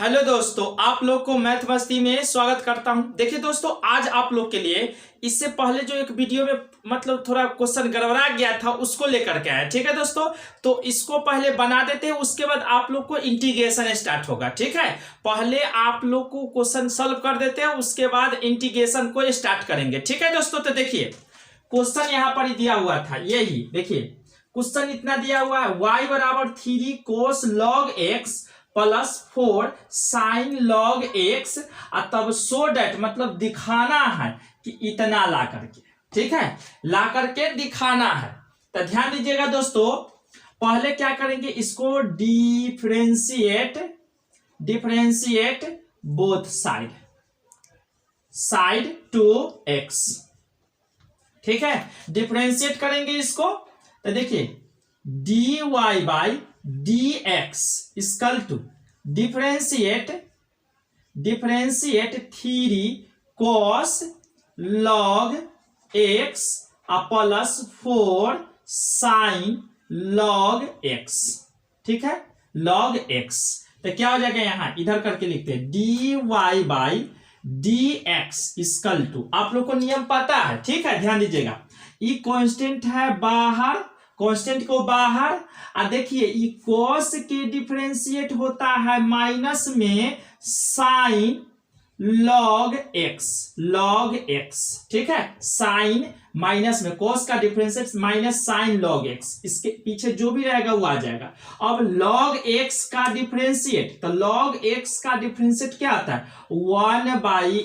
Hello दोस्तों, आप लोग को मैथ मस्ती में स्वागत करता हूं। देखिए दोस्तों, आज आप लोग के लिए इससे पहले जो एक वीडियो में मतलब थोड़ा क्वेश्चन गड़बड़ा गया था उसको लेकर के आया। ठीक है दोस्तों, तो इसको पहले बना देते हैं, उसके बाद आप लोग को इंटीग्रेशन स्टार्ट होगा। ठीक है, पहले आप लोग को क्वेश्चन सॉल्व कर देते हैं, उसके बाद इंटीग्रेशन को स्टार्ट करेंगे। ठीक है दोस्तों, तो देखिए क्वेश्चन यहाँ पर ही दिया हुआ था, यही देखिए क्वेश्चन इतना दिया हुआ है, y बराबर 3 cos log x plus 4 sign log x, तब सो डेट मतलब दिखाना है कि इतना ला करके, ठीक है, ला करके दिखाना है। तो ध्यान दीजिएगा दोस्तों, पहले क्या करेंगे, इसको differentiate both side to x. ठीक है, डिफरेंशिएट करेंगे इसको, तो देखिए dy by dx equal to differentiate 3 cos log x plus 4 sine log x। ठीक है, log x तो क्या हो जाएगा, यहां इधर करके लिखते हैं dy by dx equal to, आप लोग को नियम पता है। ठीक है, ध्यान दीजिएगा, ये कांस्टेंट है बाहर, कांस्टेंट को बाहर, और देखिए ये cos के डिफरेंशिएट होता है माइनस में साइन log x। ठीक है, साइन माइनस में cos का differentiate minus sine log x, इसके पीछे जो भी रहेगा वो आ जाएगा। अब log x का डिफरेंशिएट, तो log x का डिफरेंशिएट क्या आता है, 1 बाई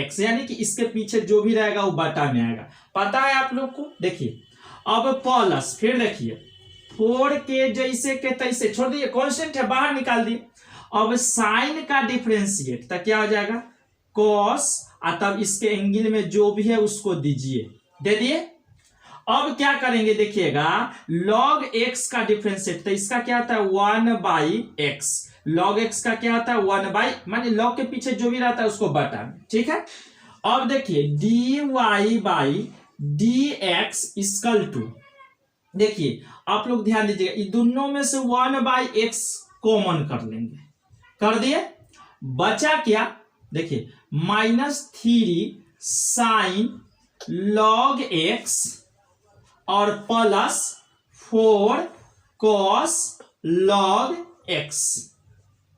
x, यानी कि इसके पीछे जो भी रहेगा वो बटा में आएगा। पता है आप लोग को। देखिए अब प्लस, फिर देखिए 4 के जैसे के तैसे, छोड़ दिए कांस्टेंट है बाहर निकाल दिए। अब साइन का डिफरेंशिएट तो क्या हो जाएगा cos, तब इसके एंगल में जो भी है उसको दीजिए, दे दिए। अब क्या करेंगे देखिएगा, log x का डिफरेंशिएट, तो इसका क्या आता है 1 बाई x, log x का क्या आता है 1 बाई, माने log के पीछे जो भी रहता है उसको बटा में। ठीक है, अब देखिए dy by dx equal to, देखिए आप लोग ध्यान दीजिएगा, ये दोनों में से 1 बाई x कॉमन कर लेंगे, कर दिए, बचा क्या, देखिए -3 साइन log x और प्लस 4 cos log x।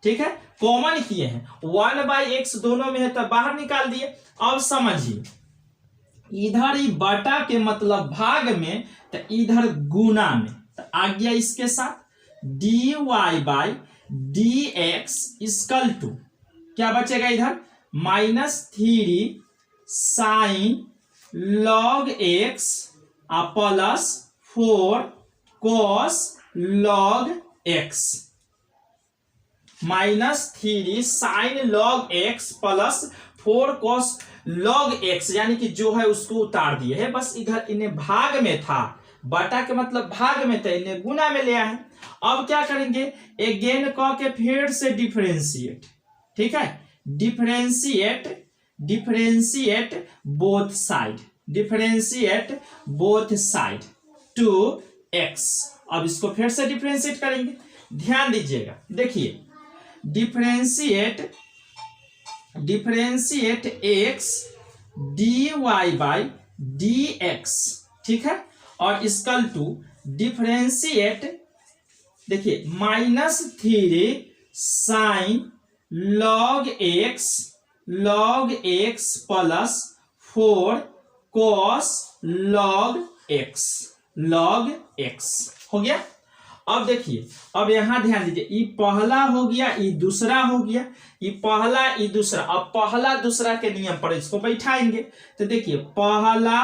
ठीक है, कॉमन किए हैं, 1 बाई x दोनों में है तो बाहर निकाल दिए। अब समझिए, इधर ही बटा के मतलब भाग में, तो इधर गुना में, तो आ गया इसके साथ dy by dx equal to, क्या बचेगा इधर -3 sine log x plus 4 cos log x, -3 sine log x plus 4 cos log x, यानी कि जो है उसको उतार दिए है, बस इधर इन्हें भाग में था, बटा के मतलब भाग में था, इन्हें गुना में लिया है। अब क्या करेंगे, अगेन कह के फिर से डिफरेंशिएट। ठीक है, differentiate both side to x। अब इसको फिर से डिफरेंशिएट करेंगे, ध्यान दीजिएगा, देखिए differentiate x dy by dx। ठीक है, और इक्वल टू डिफरेंशिएट, देखिए -3 sine log x plus 4 cos log x हो गया। अब देखिए, अब यहां ध्यान दीजिए, ये पहला हो गया, ये दूसरा हो गया, ये पहला ये दूसरा। अब पहला दूसरा के नियम पर इसको बैठाएंगे, तो देखिए पहला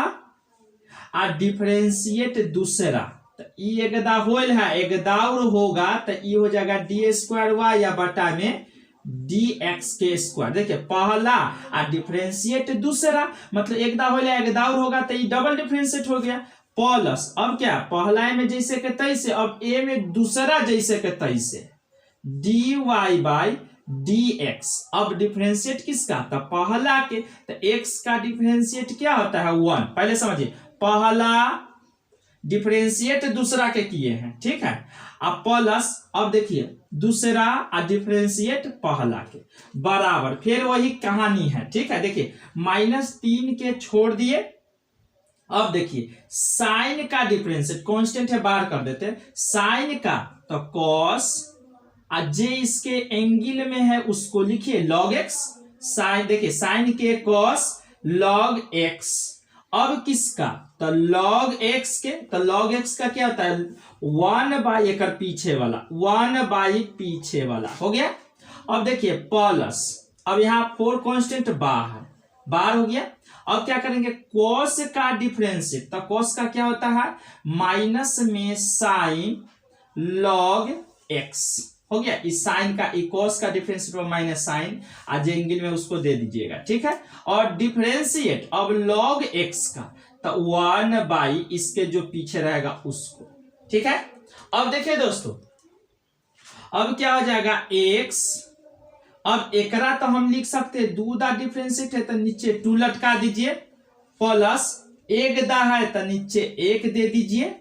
और डिफरेंशिएट दूसरा, तो ये एकदा होल है, एकदा और होगा, तो ये हो जाएगा d² या बटा में dx के स्क्वायर। देखिए पहला और डिफरेंशिएट दूसरा, मतलब एकदा होल है एकदा और होगा, तो ये डबल डिफरेंशिएट हो गया, प्लस अब क्या, पहला में जैसे के तैसे, अब ए में दूसरा जैसे के तैसे dy बाई dx। अब डिफरेंशिएट किसका, तो पहला के, तो x का डिफरेंशिएट क्या होता है 1। पहले समझिए, पहला डिफरेंशिएट दूसरा के किए हैं, ठीक है। अब प्लस, अब देखिए दूसरा डिफरेंशिएट पहला के बराबर, फिर वही कहानी है। ठीक है, देखिए -3 के छोड़ दिए। अब देखिए साइन का डिफरेंशिएट कांस्टेंट है, बाहर कर देते हैं साइन का, तो कॉस जे इसके एंगल में है उसको लिखिए log x। साइन देखिए साइन के कॉस log x। अब किसका, तो log x के, तो log x का क्या होता है 1/, एक पीछे वाला 1/, पीछे वाला हो गया। अब देखिए प्लस, अब यहाँ 4 कांस्टेंट बाहर हो गया। अब क्या करेंगे cos का डिफरेंशिएट, तो cos का क्या होता है माइनस में साइन log x हो गया। इस साइन का cos का डिफरेंशिएट माइनस साइन आज एंगल में उसको दे दीजिएगा। ठीक है, और डिफरेंशिएट अब log x का, तो 1/, इसके जो पीछे रहेगा उसको। ठीक है, अब देखिए दोस्तों, अब क्या हो जाएगा x। अब एकरा तो हम लिख सकते हैं 2 दा डिफरेंशिएट है तो नीचे 2 लटका दीजिए, प्लस 1 दा है तो नीचे 1 दे दीजिए,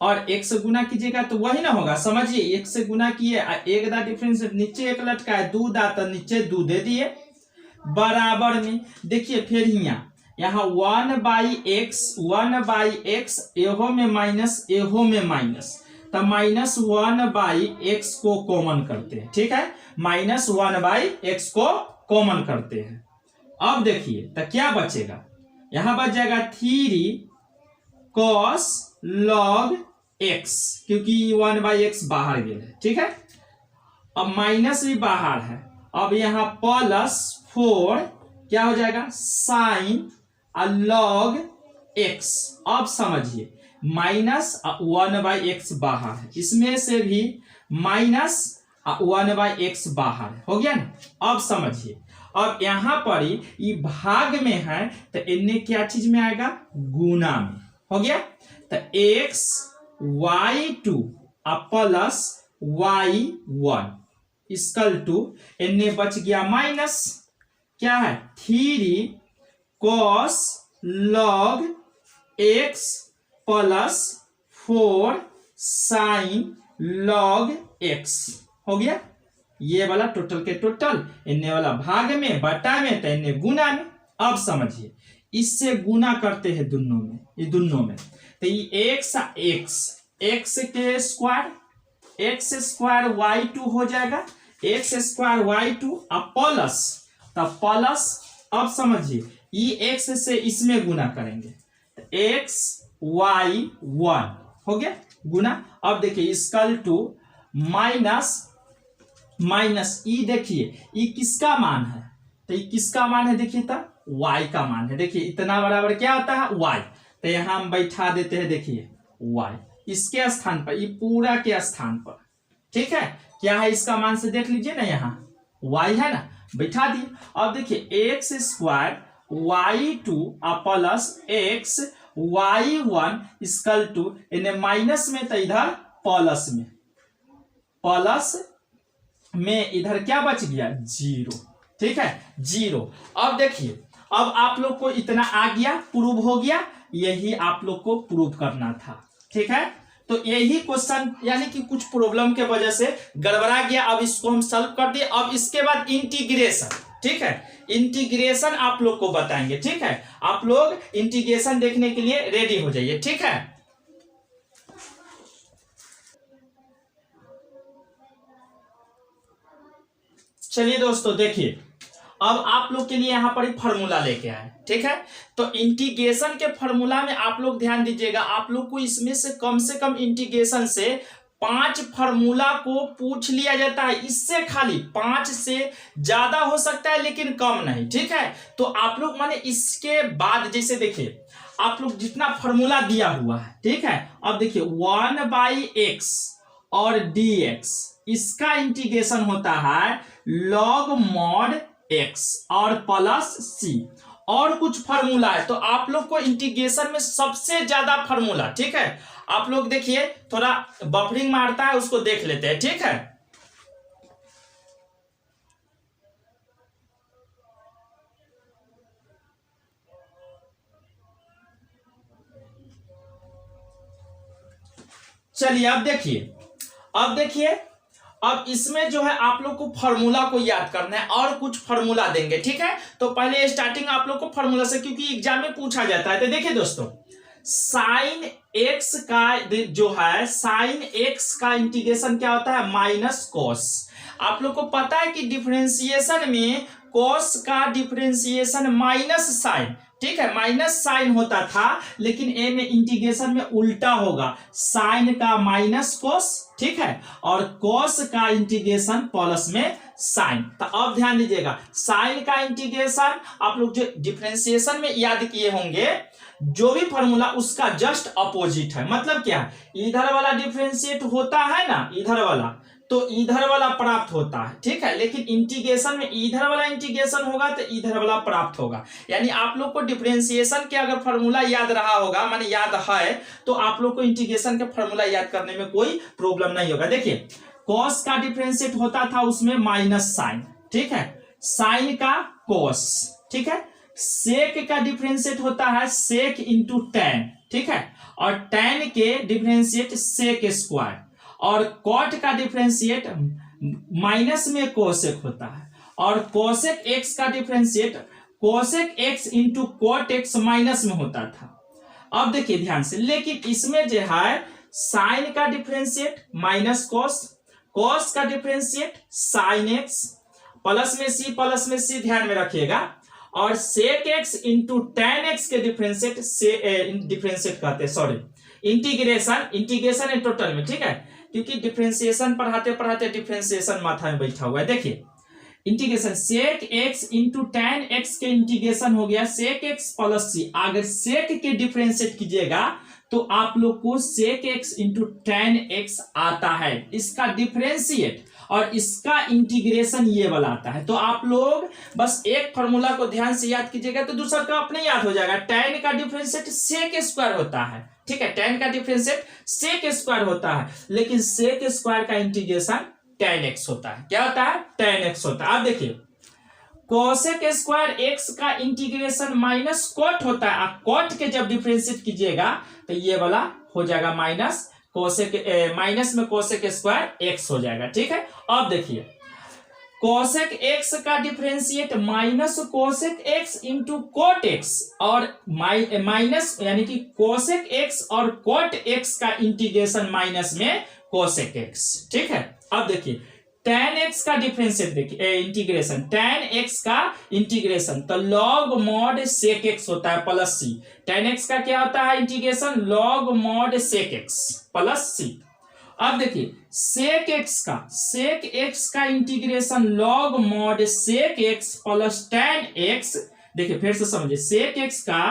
और 1 से गुना कीजिएगा तो वही ना होगा। समझिए 1 से गुना किए, 1 दा डिफरेंशिएट नीचे 1 लटका है, 2 दा तो नीचे 2 दे दिए बराबर में। देखिए फिर यहाँ 1/x एहो में माइनस एहो में माइनस, तो -1/x को कॉमन करते हैं। ठीक है, -1/x को कॉमन करते हैं। अब देखिए तो क्या बचेगा, यहां बच जाएगा 3 cos log x, क्योंकि 1/x बाहर गया है। ठीक है, अब माइनस भी बाहर है, अब यहां +4 क्या हो जाएगा साइन log x। अब समझिए -1/x बाहर है, इसमें से भी -1/x बाहर है, हो गया ना। अब समझिए, अब यहां पर ये भाग में है तो इनने क्या चीज में आएगा गुना में, हो गया। तो xy2 plus y1 equal to इनने बच गया माइनस क्या है 3 cos log x plus 4 sin log x हो गया। ये वाला टोटल के टोटल, इन्ने वाला भाग में बटा में तो इन्ने गुना में। अब समझिए इससे गुना करते हैं दोनों में, ये दोनों में, तो ये x के स्क्वायर y2 हो जाएगा, x स्क्वायर y2 प्लस, तब प्लस। अब समझिए ये x से इसमें गुना करेंगे तो x y1 हो गया गुना। अब देखिए इक्वल टू माइनस ई, देखिए ई किसका मान है, तो ये किसका मान है देखिए, तो y का मान है। देखिए इतना बराबर क्या होता है y, तो यहां हम बैठा देते हैं, देखिए y इसके स्थान पर, ये पूरा के स्थान पर। ठीक है, क्या है इसका मान से देख लीजिए ना, यहाँ y है ना, बैठा दिए। अब देखिए x square y2 plus x y1 equal to, इन्हें माइनस में तो इधर प्लस में इधर क्या बच गया 0। ठीक है 0। अब देखिए, अब आप लोग को इतना आ गया, प्रूव हो गया, यही आप लोग को प्रूव करना था। ठीक है, तो यही क्वेश्चन, यानी कि कुछ प्रॉब्लम के वजह से गड़बड़ा गया, अब इसको हम सॉल्व कर दिए। अब इसके बाद इंटीग्रेशन, ठीक है, इंटीग्रेशन आप लोग को बताएंगे। ठीक है, आप लोग इंटीग्रेशन देखने के लिए रेडी हो जाइए। ठीक है, चलिए दोस्तों देखिए, अब आप लोग के लिए यहां पर एक फार्मूला लेके आए। ठीक है, तो इंटीग्रेशन के फार्मूला में आप लोग ध्यान दीजिएगा, आप लोग को इसमें से कम इंटीग्रेशन से 5 फार्मूला को पूछ लिया जाता है। इससे खाली 5 से ज्यादा हो सकता है लेकिन कम नहीं। ठीक है, तो आप लोग माने इसके बाद जैसे देखिए आप लोग जितना फार्मूला दिया हुआ है, ठीक है, अब देखिए 1/x और dx, इसका इंटीग्रेशन होता है log mod x और प्लस c, और कुछ फार्मूला है। तो आप लोग को इंटीग्रेशन में सबसे ज्यादा फार्मूला, ठीक है, आप लोग देखिए थोड़ा बफरिंग मारता है, उसको देख लेते हैं। ठीक है, चलिए अब देखिए अब इसमें जो है आप लोग को फॉर्मूला को याद करना है और कुछ फॉर्मूला देंगे, ठीक है। तो पहले स्टार्टिंग आप लोग को फॉर्मूला से, क्योंकि एग्जाम में पूछा जाता है। तो देखिए दोस्तों, साइन एक्स का जो है, साइन एक्स का इंटीग्रेशन क्या होता है, माइनस कॉस। आप लोग को पता है कि डिफरेंशिएशन में कॉस का डिफरेंशिएशन माइनस साइन, ठीक है, माइनस साइन होता था, लेकिन ए में इंटीग्रेशन में उल्टा होगा, साइन का माइनस कॉस, ठीक है, और कॉस का इंटीग्रेशन प्लस में साइन। तो अब ध्यान दीजिएगा, साइन का इंटीग्रेशन आप लोग जो डिफरेंशिएशन में याद किए होंगे, जो भी फॉर्मूला उसका जस्ट अपोजिट है। मतलब क्या है, इधर वाला डिफरेंशिएट होता है ना, इधर वाला, तो इधर वाला प्राप्त होता है, ठीक है, लेकिन इंटीग्रेशन में इधर वाला इंटीग्रेशन होगा तो इधर वाला प्राप्त होगा। यानी आप लोग को डिफरेंशिएशन के अगर फॉर्मूला याद रहा होगा, माने याद है, तो आप लोग को इंटीग्रेशन का फॉर्मूला याद करने में कोई प्रॉब्लम नहीं होगा। देखिए, कॉस का डिफरेंशिएट होता था उसमें माइनस साइन, ठीक है, साइन का कॉस, ठीक है, सेक का डिफरेंशिएट होता है सेक इंटू टेन, ठीक है, और टेन के डिफरेंशिएट सेक स्क्वायर, और कॉट का डिफरेंशिएट माइनस में कोसेक होता है, और कोसेक एक्स का differentiate cosec x into cot x minus में होता था। अब देखिए ध्यान से, लेकिन इसमें जो है साइन का डिफरेंशिएट माइनस कॉस, कॉस का डिफरेंशिएट साइन एक्स, प्लस में सी ध्यान में रखिएगा, और sec x into tan x के डिफरेंशिएट से डिफरेंशिएट कहते हैं, सॉरी, इंटीग्रेशन है टोटल में, ठीक है, क्योंकि डिफरेंशिएशन पढ़ाते पढ़ाते डिफरेंशिएशन माथा में बैठा हुआ है। देखिए, integration sec x into tan x के इंटीग्रेशन हो गया सेक एक्स प्लस सी। अगर सेक के डिफरेंशिएट कीजिएगा तो आप लोग को sec x into tan x आता है, इसका डिफरेंशिएट, और इसका इंटीग्रेशन ये वाला आता है। तो आप लोग बस एक फॉर्मूला को ध्यान से याद कीजिएगा तो दूसरा का अपने याद हो जाएगा। टेन का डिफरेंशिएट सेक स्क्वायर होता है, ठीक है, टेन का डिफरेंशिएट सेक स्क्वायर होता है, लेकिन सेक स्क्वायर का इंटीग्रेशन टेन एक्स होता है। क्या होता है, टेन एक्स होता है। अब देखिए, कोसेक स्क्वायर एक्स का इंटीग्रेशन माइनस कॉट होता है, कॉट के जब डिफरेंशिएट कीजिएगा तो ये वाला हो जाएगा माइनस कोसेक, माइनस में कोसेक स्क्वायर एक्स हो जाएगा, ठीक है। अब देखिए, कोसेक एक्स का differentiate minus cosec x into cot x, और माइनस यानी कि कोसेक एक्स और कॉट एक्स का इंटीग्रेशन माइनस में कोसेक एक्स, ठीक है। अब देखिए, tan x का डिफरेंशिएट देखिए, इंटीग्रेशन tan x का इंटीग्रेशन तो log mod sec x होता है प्लस c। tan x का क्या होता है integration, log mod sec x plus c। अब देखिए, sec x का integration log mod sec x plus tan x। देखिए फिर से समझिए, sec x का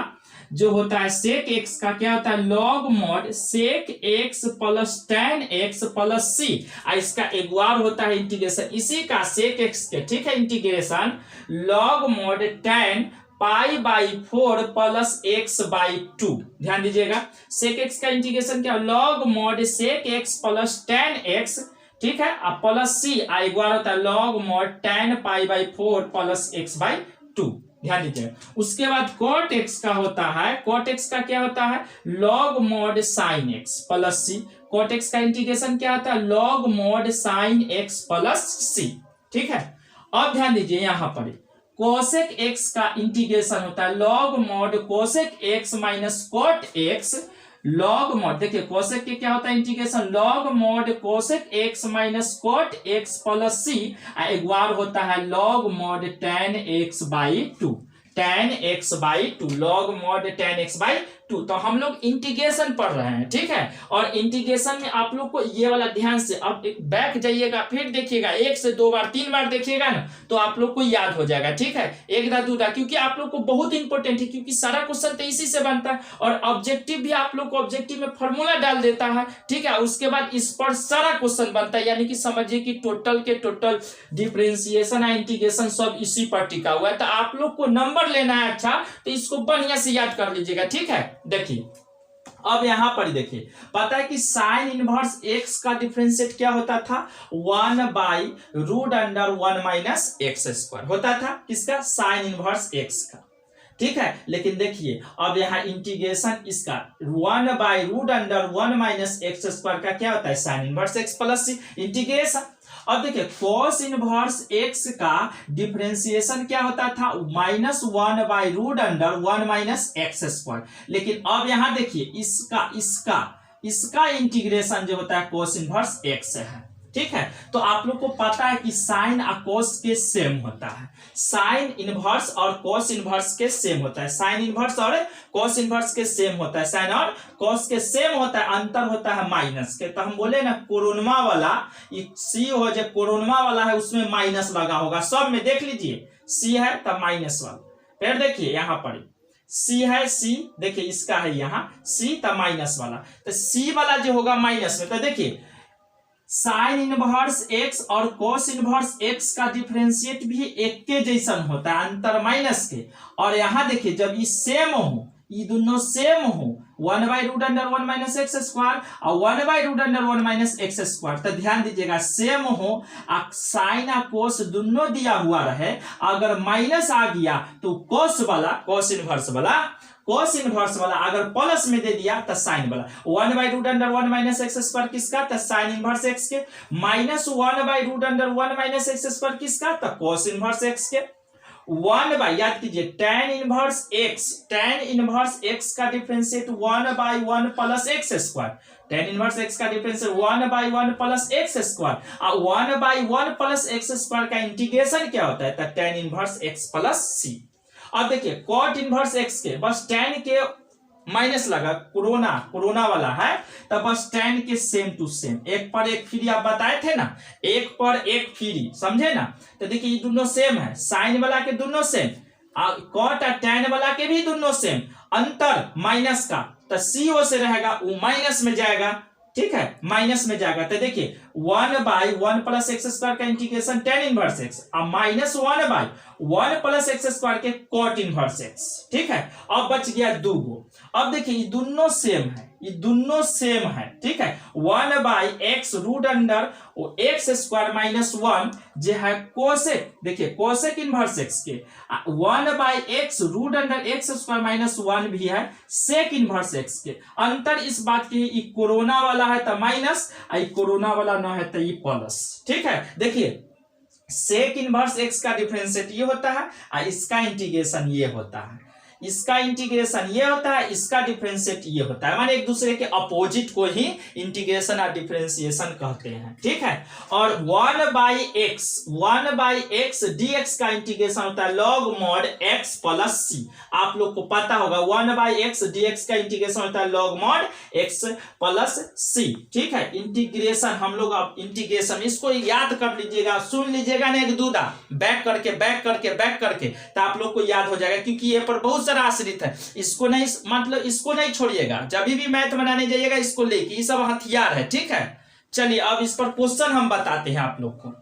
जो होता है, सेक एक्स का क्या होता है, log mod sec x plus tan X plus C, इसका एक बार होता है इंटीग्रेशन इसी का सेक एक्स के, ठीक है, integration log mod tan pi by 4 plus x by 2। ध्यान दीजिएगा, सेक एक्स का इंटीग्रेशन क्या, log mod sec x plus tan x, ठीक है, अब प्लस सी एक बार होता है log mod tan pi by 4 plus x by 2। ध्यान दीजिए, उसके बाद कॉट एक्स का होता है, कॉट एक्स का क्या होता है, log mod sine x plus C. Cot x का इंटीग्रेशन क्या होता है, log mod sine x plus C, ठीक है। अब ध्यान दीजिए, यहां पर कोसेक एक्स का इंटीग्रेशन होता है log mod cosec X minus cot X, log mod, देखिए कोसेक के क्या होता है integration, log mod cosec X minus cot X plus C, एक बार होता है log mod tan X by 2, tan X by 2, log mod tan X by 2। तो हम लोग इंटीग्रेशन पढ़ रहे हैं, ठीक है, और इंटीग्रेशन में आप लोग को ये वाला ध्यान से, अब एक बैक जाइएगा फिर देखिएगा, एक से दो बार तीन बार देखिएगा ना तो आप लोग को याद हो जाएगा, ठीक है, एक दा दूधा, क्योंकि आप लोग को बहुत इंपॉर्टेंट है, क्योंकि सारा क्वेश्चन तो इसी से बनता है, और ऑब्जेक्टिव भी आप लोग को ऑब्जेक्टिव में फॉर्मूला डाल देता है, ठीक है, उसके बाद इस पर सारा क्वेश्चन बनता है, यानी कि समझिए कि टोटल के टोटल डिफरेंशिएशन और इंटीग्रेशन सब इसी पर टिका हुआ है। तो आप लोग को नंबर लेना है अच्छा, तो इसको बढ़िया से याद कर लीजिएगा, ठीक है। देखिए, अब यहां पर देखिए, पता है कि साइन इनवर्स एक्स का डिफरेंशिएट क्या होता था, 1 by root under 1 minus x square होता था, किसका, साइन इनवर्स एक्स का, ठीक है। लेकिन देखिए, अब यहाँ इंटीग्रेशन इसका 1 by root under 1 minus x square का क्या होता है, sine inverse x plus C integration. अब देखिए cos इनवर्स x का डिफरेंशिएशन क्या होता था, -1/√1 माइनस एक्स स्क्वायर। लेकिन अब यहां देखिए इसका इंटीग्रेशन जो होता है cos इनवर्स x है, ठीक है। तो आप लोग को पता है कि साइन और cos के सेम होता है, साइन इनवर्स और cos इनवर्स के सेम होता है, साइन इनवर्स और cos इनवर्स के सेम होता है, साइन और cos के सेम होता है, अंतर होता है माइनस के। तो हम बोले ना कोरोनमा वाला सी हो जो कोरोनमा वाला है उसमें माइनस लगा होगा, सब में देख लीजिए सी है तब माइनस वाला। फिर देखिए यहाँ पर सी है, सी देखिए इसका है यहाँ सी तब माइनस वाला, तो सी वाला जो होगा माइनस में। तो देखिए साइन इनवर्स एक्स और कोस इनवर्स एक्स का डिफरेंशिएट भी एक के जैसन होता है, अंतर माइनस के। और यहां देखिए जब ये सेम हो, ये दोनों सेम हो 1/√1 माइनस एक्स स्क्वायर और 1/√1 माइनस एक्स स्क्वायर, तो ध्यान दीजिएगा सेम हो, साइन और कोस दोनों दिया हुआ रहे, अगर माइनस आ गया तो कोस इनवर्स वाला अगर प्लस में दे दिया तो साइन वाला। 1/√1 माइनस एक्स स्क्वायर किसका, तो साइन इनवर्स एक्स के, -1/√1 माइनस एक्स स्क्वायर किसका, तो कोस इनवर्स एक्स के। 1 याद कीजिए tan इनवर्स एक्स का differentiate 1/1 plus x square, tan inverse x का डिफरेंशिएट 1/1 प्लस एक्स स्क्वायर, और 1/1 प्लस एक्स स्क्वायर का इंटीग्रेशन क्या होता है, तो tan इनवर्स एक्स प्लस सी। अब देखिए cot इनवर्स एक्स के बस tan के माइनस लगा, कोरोना वाला है, तब बस tan के सेम टू सेम, एक पर एक फ्री आप बताए थे ना, एक पर एक फ्री, समझे ना। तो देखिए ये दोनों सेम है, साइन वाला के दोनों सेम, कॉट और tan वाला के भी दोनों सेम, अंतर माइनस का, तो सी ओ से रहेगा वो माइनस में जाएगा, ठीक है, माइनस में जाएगा। तो देखिए 1/1 प्लस एक्स स्क्वायर का इंटीग्रेशन tan इनवर्स एक्स और -1/1 प्लस एक्स स्क्वायर के cot इनवर्स एक्स, ठीक है। अब बच गया 2 गो। अब देखिए ये दोनों सेम है, ठीक है। 1/x√x स्क्वायर -1 जो है कोसेक, देखिए कोसेक इनवर्स एक्स के, 1/x√x स्क्वायर -1 भी है सेक इनवर्स एक्स के। अंतर इस बात की है कोरोना वाला है तो माइनस, कोरोना वाला ना है तो ये प्लस, ठीक है। देखिए सेक इनवर्स एक्स का डिफरेंशिएट ये होता है और इसका इंटीग्रेशन ये होता है, इसका इंटीग्रेशन ये होता है, इसका डिफरेंशिएट ये होता है, माने एक दूसरे के अपोजिट को ही इंटीग्रेशन और डिफरेंशिएशन कहते हैं, ठीक है। और 1/x dx का इंटीग्रेशन होता है log mod x plus c। आप लोग को पता होगा 1/x dx का इंटीग्रेशन होता है log mod x plus c, ठीक है। इंटीग्रेशन हम लोग अब इंटीग्रेशन इसको याद कर लीजिएगा, सुन लीजिएगा ना एक दूधा बैक करके तो आप लोग को याद हो जाएगा, क्योंकि ये पर बहुत सारा आश्रित है, इसको नहीं मतलब इसको नहीं छोड़िएगा, जब भी मैथ बनाने जाइएगा इसको लेके, ये सब हथियार है, ठीक है। चलिए अब इस पर क्वेश्चन हम बताते हैं आप लोग को।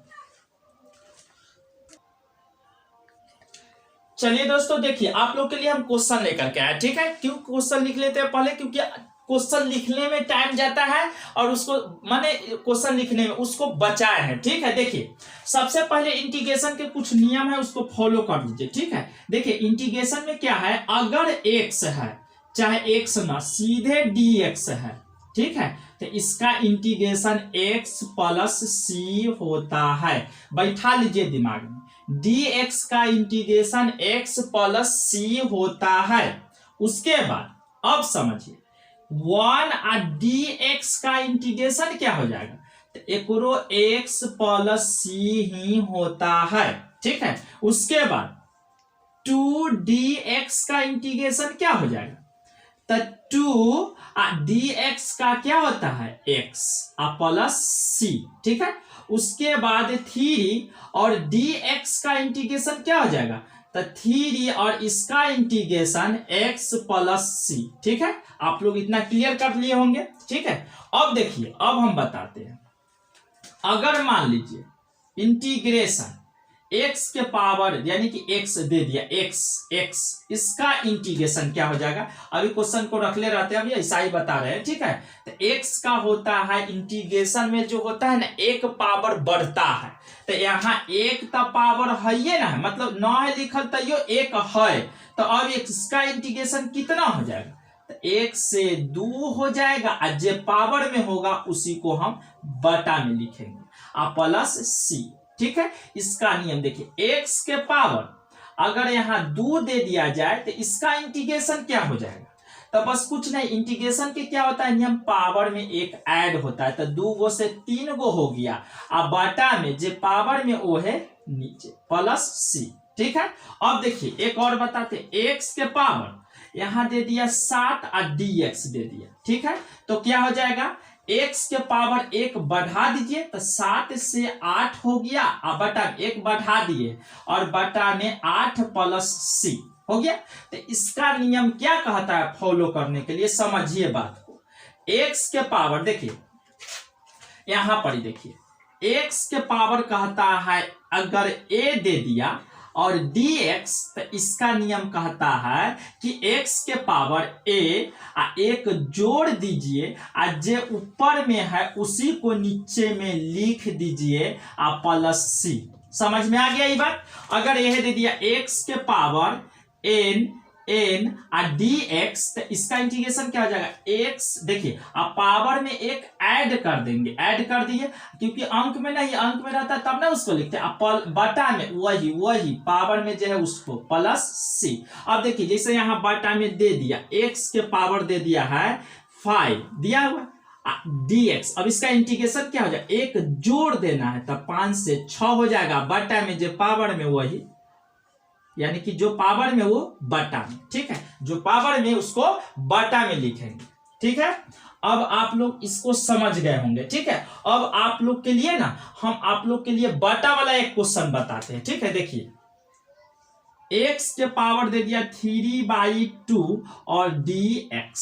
चलिए दोस्तों देखिए आप लोग के लिए हम क्वेश्चन लेकर के आए, ठीक है। क्यों क्वेश्चन लिख लेते हैं पहले, क्योंकि क्वेश्चन लिखने में टाइम जाता है और उसको माने क्वेश्चन लिखने में उसको बचाए हैं, ठीक है। देखिए सबसे पहले इंटीग्रेशन के कुछ नियम है उसको फॉलो कर लीजिए, ठीक है। देखिए इंटीग्रेशन में क्या है, अगर x है चाहे x ना सीधे dx है, ठीक है, तो इसका इंटीग्रेशन x प्लस c होता है, बैठा लीजिए दिमाग में, dx का इंटीग्रेशन x प्लस c होता है। उसके बाद अब समझिए 1 और dx का इंटीग्रेशन क्या हो जाएगा, तो एकरो x प्लस c ही होता है, ठीक है। उसके बाद 2dx का इंटीग्रेशन क्या हो जाएगा, तो 2 dx का क्या होता है x प्लस c, ठीक है। उसके बाद 3 और dx का इंटीग्रेशन क्या हो जाएगा, तो 3 और इसका इंटीग्रेशन x प्लस c, ठीक है। आप लोग इतना क्लियर कर लिए होंगे, ठीक है। अब देखिए अब हम बताते हैं, अगर मान लीजिए इंटीग्रेशन x के पावर यानी कि x दे दिया, x इसका इंटीग्रेशन क्या हो जाएगा, अभी क्वेश्चन को रख ले रहते हैं, अभी ऐसा ही बता रहे हैं, ठीक है। तो x का होता है इंटीग्रेशन में जो होता है ना एक पावर बढ़ता है, तो यहाँ एक तो पावर है ये ना, मतलब न है लिखल तो यो एक है, तो अब इसका इंटीग्रेशन कितना हो जाएगा, तो 1 से 2 हो जाएगा, और जो पावर में होगा उसी को हम बटा में लिखेंगे। Plus C. ठीक है, इसका नियम देखिए, x के पावर अगर यहाँ 2 दे दिया जाए तो इसका इंटीग्रेशन क्या हो जाएगा, तो बस कुछ नहीं, इंटीग्रेशन के क्या होता है नियम, पावर में एक ऐड होता है, तो 2 गो से 3 गो हो गया, अब बाटा में जो पावर में वो है नीचे प्लस सी। ठीक है, अब देखिए एक और बताते, x के पावर यहां दे दिया 7 और dx दे दिया। ठीक है, तो क्या हो जाएगा, x के पावर 1 बढ़ा दीजिए तो 7 से 8 हो गया, और बटा 1 बढ़ा दिए और बटा में 8 प्लस सी हो गया। तो इसका नियम क्या कहता है फॉलो करने के लिए, समझिए बात को। x के पावर देखिए यहां पर ही देखिए, x के पावर कहता है अगर a दे दिया और dx, तो इसका नियम कहता है कि x के पावर a एक जोड़ दीजिए, और जो ऊपर में है उसी को नीचे में लिख दीजिए प्लस सी। समझ में आ गया ये बात। अगर यह दे दिया x के पावर n और dx, तो इसका इंटीग्रेशन क्या हो जाएगा, x देखिए अब पावर में एक ऐड कर देंगे, ऐड कर दिए क्योंकि अंक में नहीं, अंक में रहता तब ना उसको लिखते हैं, बटा में वही पावर में जो है उसको प्लस सी। अब देखिए जैसे यहाँ बटा में दे दिया, x के पावर दे दिया है 5 दिया हुआ dx, अब इसका इंटीग्रेशन क्या हो जाएगा, एक जोड़ देना है, तब 5 से 6 हो जाएगा, बटा में जो पावर में वही, यानी कि जो पावर में वो बटा में। ठीक है, जो पावर में उसको बटा में लिखेंगे। ठीक है, अब आप लोग इसको समझ गए होंगे। ठीक है, अब आप लोग के लिए ना हम आप लोग के लिए बटा वाला एक क्वेश्चन बताते हैं। ठीक है, देखिए x के पावर दे दिया 3/2 और dx।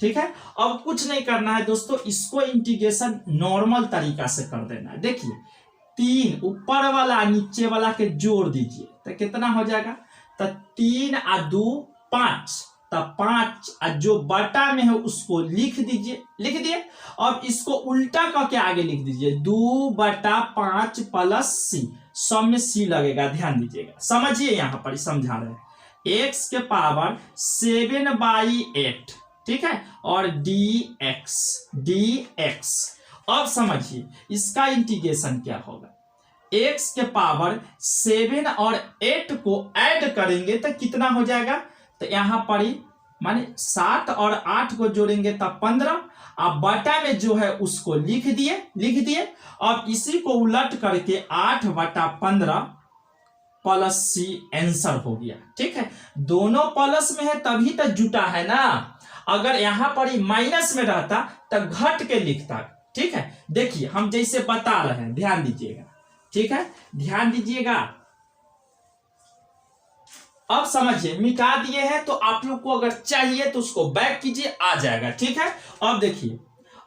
ठीक है, अब कुछ नहीं करना है दोस्तों, इसको इंटीग्रेशन नॉर्मल तरीका से कर देना है। देखिए 3 ऊपर वाला नीचे वाला के जोड़ दीजिए तो कितना हो जाएगा, तो 3 और 2 5, तो 5 जो बटा में है उसको लिख दीजिए, लिख दिए। अब इसको उल्टा करके आगे लिख दीजिए, 2/5 प्लस सी, सब में सी लगेगा, ध्यान दीजिएगा, समझिए यहाँ पर समझा रहे हैं। x के पावर 7/8, ठीक है, और dx। अब समझिए इसका इंटीग्रेशन क्या होगा, x के पावर 7 और 8 को ऐड करेंगे तो कितना हो जाएगा, तो यहां पर ही माने 7 और 8 को जोड़ेंगे तब 15, अब बटा में जो है उसको लिख दिए। अब इसी को उलट करके 8/15 प्लस सी आंसर हो गया। ठीक है, दोनों प्लस में है तभी तो जुटा है ना, अगर यहां पर ही माइनस में रहता तो घट के लिखता। ठीक है, देखिए हम जैसे बता रहे हैं, ध्यान दीजिएगा। ठीक है, ध्यान दीजिएगा। अब समझिए, मिटा दिए हैं तो आप लोग को अगर चाहिए तो उसको बैक कीजिए, आ जाएगा। ठीक है, अब देखिए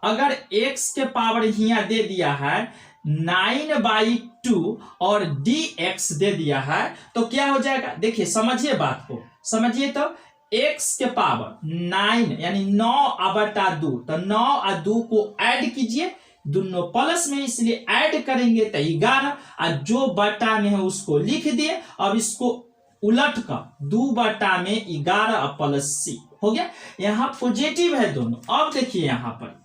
अगर x के पावर यहाँ दे दिया है 9/2 और dx दे दिया है तो क्या हो जाएगा, देखिए समझिए बात को, समझिए तो x के पावर 9 यानी 9/2, तो 9 और 2 को ऐड कीजिए, दोनों प्लस में इसलिए ऐड करेंगे तो 11, और जो बटा में है उसको लिख दिए। अब इसको उलट कर 2 बटा में 11 प्लस सी हो गया, यहां पॉजिटिव है दोनों। अब देखिए यहां पर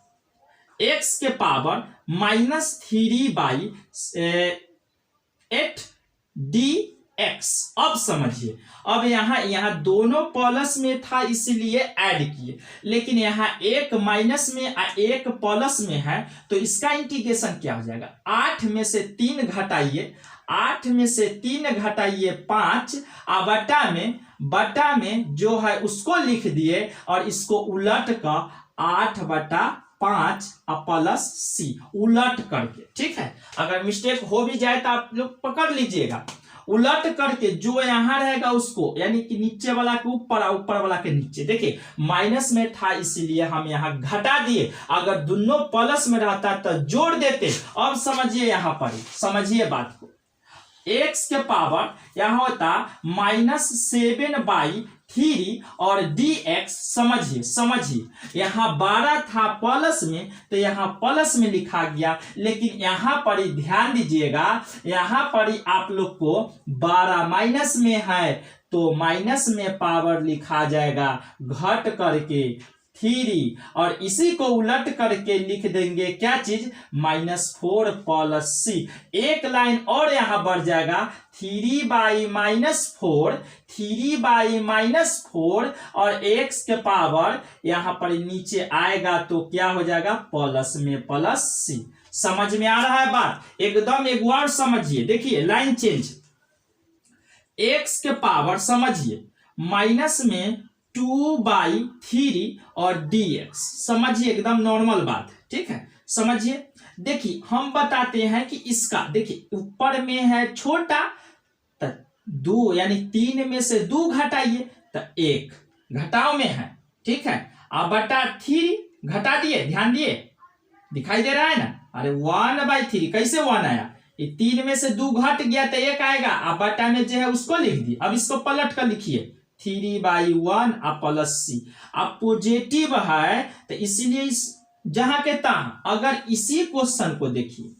x के पावर -3/8 dx। अब समझिए, अब यहां दोनों प्लस में था इसलिए ऐड किए, लेकिन यहां एक माइनस में और एक प्लस में है तो इसका इंटीग्रेशन क्या हो जाएगा, 8 में से 3 घटाइए, 8 में से 3 घटाइए 5, और बटा में जो है उसको लिख दिए और इसको उलट कर 8/5 प्लस सी उलट करके। ठीक है, अगर मिस्टेक हो भी जाए तो आप लोग पकड़ लीजिएगा, उलट करके जो यहां रहेगा उसको, यानी कि नीचे वाला के ऊपर, ऊपर वाला के नीचे। देखिए माइनस में था इसीलिए हम यहां घटा दिए, अगर दोनों प्लस में रहता तो जोड़ देते। अब समझिए यहां पर, समझिए बात को, x के पावर यहां होता -7/3 और dx, समझिए यहां 12 था प्लस में तो यहां प्लस में लिखा गया, लेकिन यहां पर ही ध्यान दीजिएगा, यहां पर ही आप लोग को 12 माइनस में है तो माइनस में पावर लिखा जाएगा, घट करके 3 और इसी को उलट करके लिख देंगे क्या चीज, -4 प्लस सी। एक लाइन और यहां बढ़ जाएगा, 3/-4, 3/-4 और x के पावर यहां पर नीचे आएगा तो क्या हो जाएगा, प्लस में प्लस सी। समझ में आ रहा है बात, एकदम एक बार समझिए। देखिए लाइन चेंज, x के पावर समझिए माइनस में 2/3 और dx, समझिए एकदम नॉर्मल बात, ठीक है। समझिए, देखिए हम बताते हैं कि इसका, देखिए ऊपर में है छोटा तो 2 यानी 3 में से 2 घटाइए तो 1 घटाओ में है, ठीक है। अब बटा 3 घटा दिए, ध्यान दिए, दिखाई दे रहा है ना। अरे 1/3 कैसे 1 आया, ये 3 में से 2 घट गया तो 1 आएगा। अब बटा में जो है उसको लिख दिए, अब इसको पलट कर लिखिए 3/1 प्लस सी। अब पॉजिटिव है तो इसीलिए इस जहां के तहां अगर इसी क्वेश्चन को देखिए,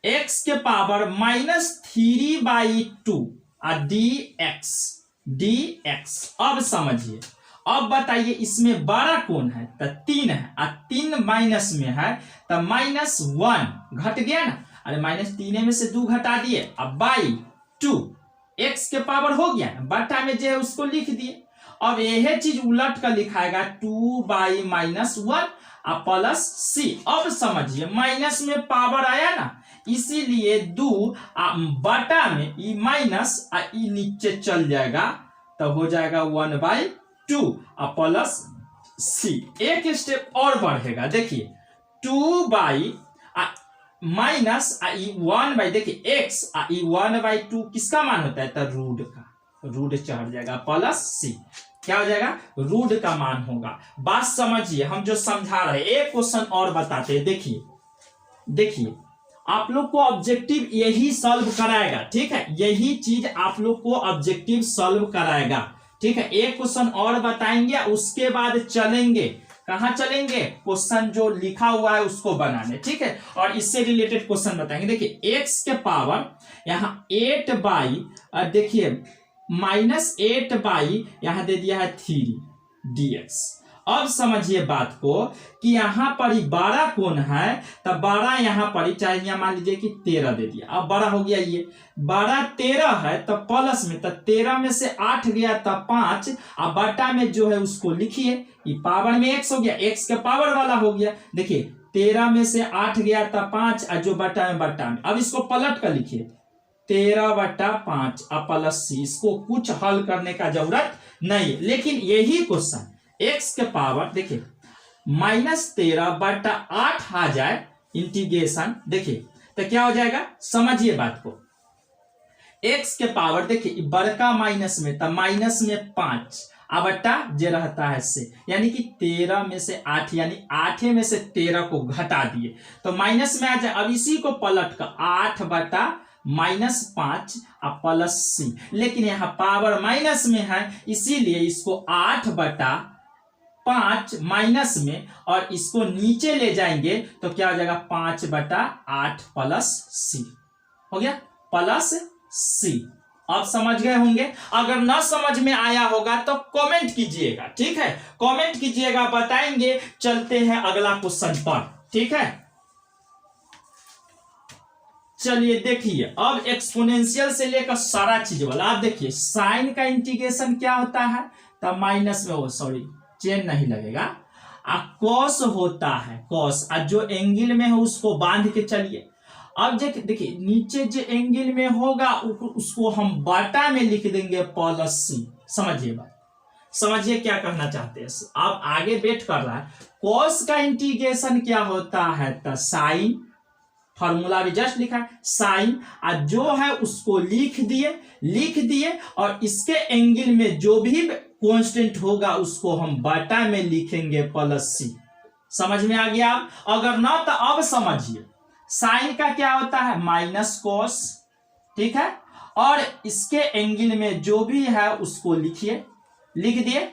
x के पावर -3/2 और dx। अब समझिए, अब बताइए इसमें बड़ा कौन है, तो 3 है और 3 माइनस में है तो -1 घट गया ना। अरे -3 में से 2 घटा दिए, अब /2 x के पावर हो गया, बटा में जो है उसको लिख दिए। अब यह चीज उलट कर लिखाएगा 2/-1 प्लस सी। अब समझिए माइनस में पावर आया ना, इसीलिए 2 बटा में ई माइनस ई नीचे चल जाएगा तो हो जाएगा 1/2 प्लस सी। एक स्टेप और बढ़ेगा, देखिए 2 माइनस आई 1/, देखिए x आई 1/2 किसका मान होता है, तो रूट का, रूट चढ़ जाएगा प्लस सी। क्या हो जाएगा, रूट का मान होगा। बात समझिए, हम जो समझा रहे, एक क्वेश्चन और बताते हैं। देखिए आप लोग को ऑब्जेक्टिव यही सॉल्व कराएगा, ठीक है, यही चीज आप लोग को ऑब्जेक्टिव सॉल्व कराएगा, ठीक है। एक क्वेश्चन और बताएंगे, उसके बाद चलेंगे, कहां चलेंगे, क्वेश्चन जो लिखा हुआ है उसको बनाने, ठीक है। और इससे रिलेटेड क्वेश्चन बताएंगे। देखिए x के पावर यहां 8/, देखिए -8/ यहां दे दिया है 3 dx। अब समझिए बात को कि यहां पर ही बड़ा कौन है, तब बड़ा यहां पर ही, चाहे यहाँ मान लीजिए कि 13 दे दिया, अब बड़ा हो गया, ये बड़ा 13 है तो प्लस में, तो 13 में से 8 गया तब 5, अब बटा में जो है उसको लिखिए, ये पावर में x हो गया, x के पावर वाला हो गया। देखिए 13 में से 8 गया तब 5 और जो बटा में, अब इसको पलट कर लिखिए 13/5 प्लस सी। इसको कुछ हल करने का जरूरत नहीं, लेकिन यही क्वेश्चन x के पावर देखिए -13/8 आ जाए इंटीग्रेशन, देखिए तो क्या हो जाएगा, समझिए बात को। x के पावर देखिए बड़का माइनस में, तो माइनस में 5 बटा जे रहता है से, यानी कि 13 में से 8, यानी 8 में से 13 को घटा दिए तो माइनस में आ जाए। अब इसी को पलट कर 8/-5 प्लस सी, लेकिन यहाँ पावर माइनस में है इसीलिए इसको 8/5 माइनस में, और इसको नीचे ले जाएंगे तो क्या हो जाएगा 5/8 प्लस सी, हो गया प्लस सी। आप समझ गए होंगे। अगर ना समझ में आया होगा तो कमेंट कीजिएगा, ठीक है, कमेंट कीजिएगा, बताएंगे। चलते हैं अगला क्वेश्चन पर, ठीक है। चलिए देखिए, अब एक्सपोनेंशियल से लेकर सारा चीज वाला, आप देखिए साइन का इंटीग्रेशन क्या होता है, तब माइनस में, सॉरी चेन नहीं लगेगा, कॉस होता है, कॉस, जो एंगल में है उसको बांध के चलिए। अब देखिए नीचे जो एंगल में होगा उसको हम बाटा में लिख देंगे प्लस सी। समझिए बात, समझिए क्या कहना चाहते हैं। अब आगे बैठ कर रहा है, कॉस का इंटीग्रेशन क्या होता है, तो साइन, फॉर्मूला भी जस्ट लिखा है साइन, जो है उसको लिख दिए और इसके एंगल में जो भी कांस्टेंट होगा उसको हम बाटा में लिखेंगे प्लस सी। समझ में आ गया। अगर ना तो अब समझिए, साइन का क्या होता है, माइनस कॉस, ठीक है, और इसके एंगल में जो भी है उसको लिख दिए।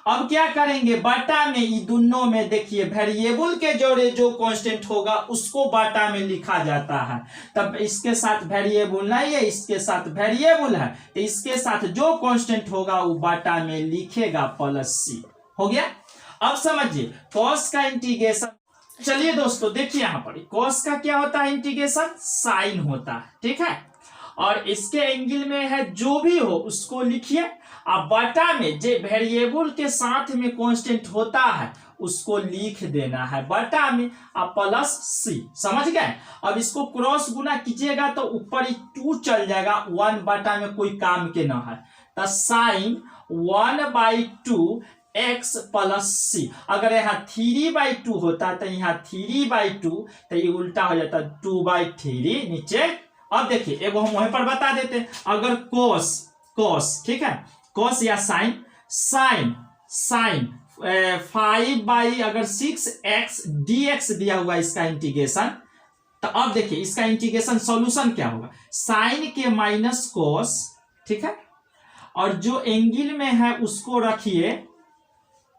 अब क्या करेंगे, बाटा में, ये दोनों में देखिए वेरिएबल के जोड़े जो कांस्टेंट होगा उसको बाटा में लिखा जाता है। तब इसके साथ वेरिएबल नहीं है, इसके साथ वेरिएबल है, तो इसके साथ जो कांस्टेंट होगा वो बाटा में लिखेगा प्लस सी। हो गया। अब समझिए कॉस का इंटीग्रेशन, चलिए दोस्तों देखिए यहाँ पर कॉस का क्या होता है इंटीग्रेशन, साइन होता है, ठीक है। और इसके एंगल में है जो भी हो उसको लिखिए, अब बटा में जो वेरिएबल के साथ में कांस्टेंट होता है उसको लिख देना है बटा में, अब प्लस सी, समझ गए। अब इसको क्रॉस गुना कीजिएगा तो ऊपर ही 2 चल जाएगा, 1 बटा में कोई काम के ना है, तो साइन 1/2 x प्लस सी। अगर यहाँ 3/2 होता तो यहाँ 3/2, तो ये उल्टा हो जाता 2/3 नीचे। अब देखिए एगो हम वहीं पर बता देते हैं, अगर कोस ठीक है, कोस या साइन 5/6x dx दिया हुआ इसका इंटीग्रेशन। तो अब देखिए इसका इंटीग्रेशन सॉल्यूशन क्या होगा, साइन के माइनस कोस, ठीक है, और जो एंगल में है उसको रखिए,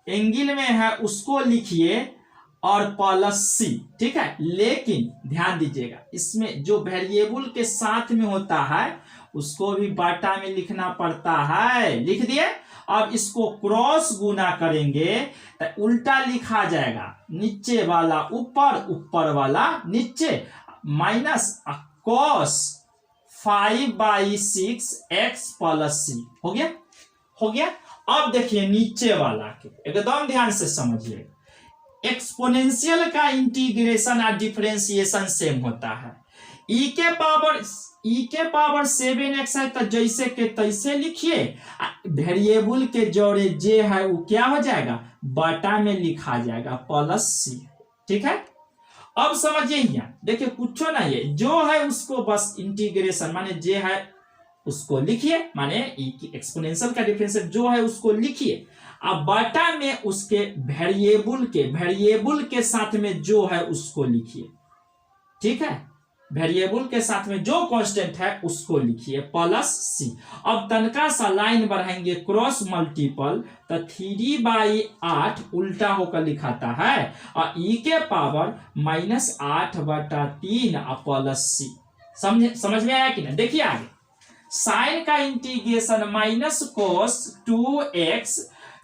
एंगल में है उसको लिखिए और प्लस सी, ठीक है। लेकिन ध्यान दीजिएगा इसमें जो वेरिएबल के साथ में होता है उसको भी बाटा में लिखना पड़ता है, लिख दिए। अब इसको क्रॉस गुना करेंगे तो उल्टा लिखा जाएगा, नीचे वाला ऊपर, ऊपर वाला नीचे, माइनस कॉस 5/6x प्लस सी। हो गया। अब देखिए नीचे वाला के एकदम ध्यान से समझिए, एक्सपोनेंशियल का इंटीग्रेशन और डिफरेंशिएशन सेम होता है। e के पावर 7x है तो जैसे के तैसे लिखिए, वेरिएबल के जोड़े जे है वो क्या हो जाएगा, बटा में लिखा जाएगा प्लस सी, ठीक है। अब समझिए यहाँ देखिए कुछ ना, ये जो है उसको बस इंटीग्रेशन माने जे है उसको लिखिए, माने एक्सपोनेंशियल का डिफरेंशियल जो है उसको लिखिए, अब बटा में उसके वेरिएबल के साथ में जो है उसको लिखिए, ठीक है। वेरिएबल के साथ में जो कांस्टेंट है उसको लिखिए प्लस सी। अब तनका सा लाइन बढ़ाएंगे क्रॉस मल्टीपल, तो 3/8 उल्टा होकर लिखाता है, और e के पावर -8/3 प्लस सी। समझ में आया कि ना। देखिए आगे साइन का इंटीग्रेशन माइनस कोस 2x,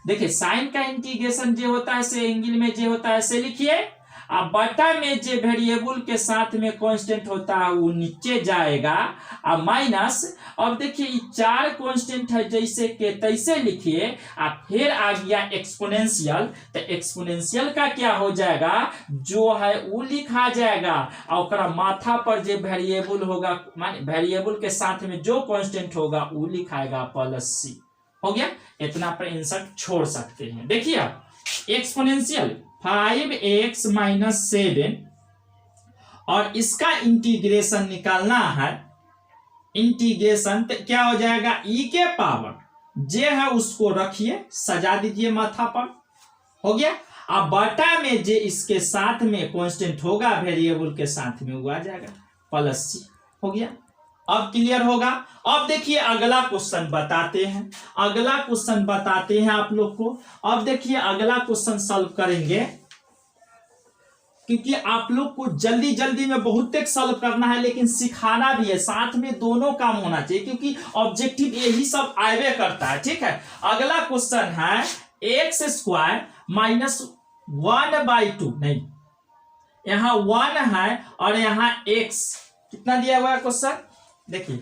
देखिए साइन का इंटीग्रेशन जो होता है से एंगल में जो होता है से लिखिए, अब बटा में जो वेरिएबल के साथ में कांस्टेंट होता है वो नीचे जाएगा, अब माइनस, अब देखिए ये 4 कांस्टेंट है जैसे के तैसे लिखिए, अब फिर आ गया एक्सपोनेंशियल, तो एक्सपोनेंशियल का क्या हो जाएगा, जो है वो लिखा जाएगा, और माथा पर जो वेरिएबल होगा माने वेरिएबल के साथ में जो कांस्टेंट होगा वो लिखाएगा प्लस सी। हो गया, इतना पर इंसर्ट छोड़ सकते हैं। देखिए अब एक्सपोनेंशियल 5x - 7 और इसका इंटीग्रेशन निकालना है, इंटीग्रेशन तो क्या हो जाएगा, e के पावर जे है उसको रखिए, सजा दीजिए माथा पर, हो गया। अब बटा में जे इसके साथ में कांस्टेंट होगा वेरिएबल के साथ में वो आ जाएगा प्लस सी। हो गया, अब क्लियर होगा। अब देखिए अगला क्वेश्चन बताते हैं आप लोग को। अब देखिए अगला क्वेश्चन सॉल्व करेंगे, क्योंकि आप लोग को जल्दी में बहुत तक सॉल्व करना है, लेकिन सिखाना भी है, साथ में दोनों काम होना चाहिए, क्योंकि ऑब्जेक्टिव यही सब आवे करता है, ठीक है। अगला क्वेश्चन है x² - 1/2, नहीं यहाँ 1 है और यहाँ x कितना दिया हुआ है क्वेश्चन, देखिए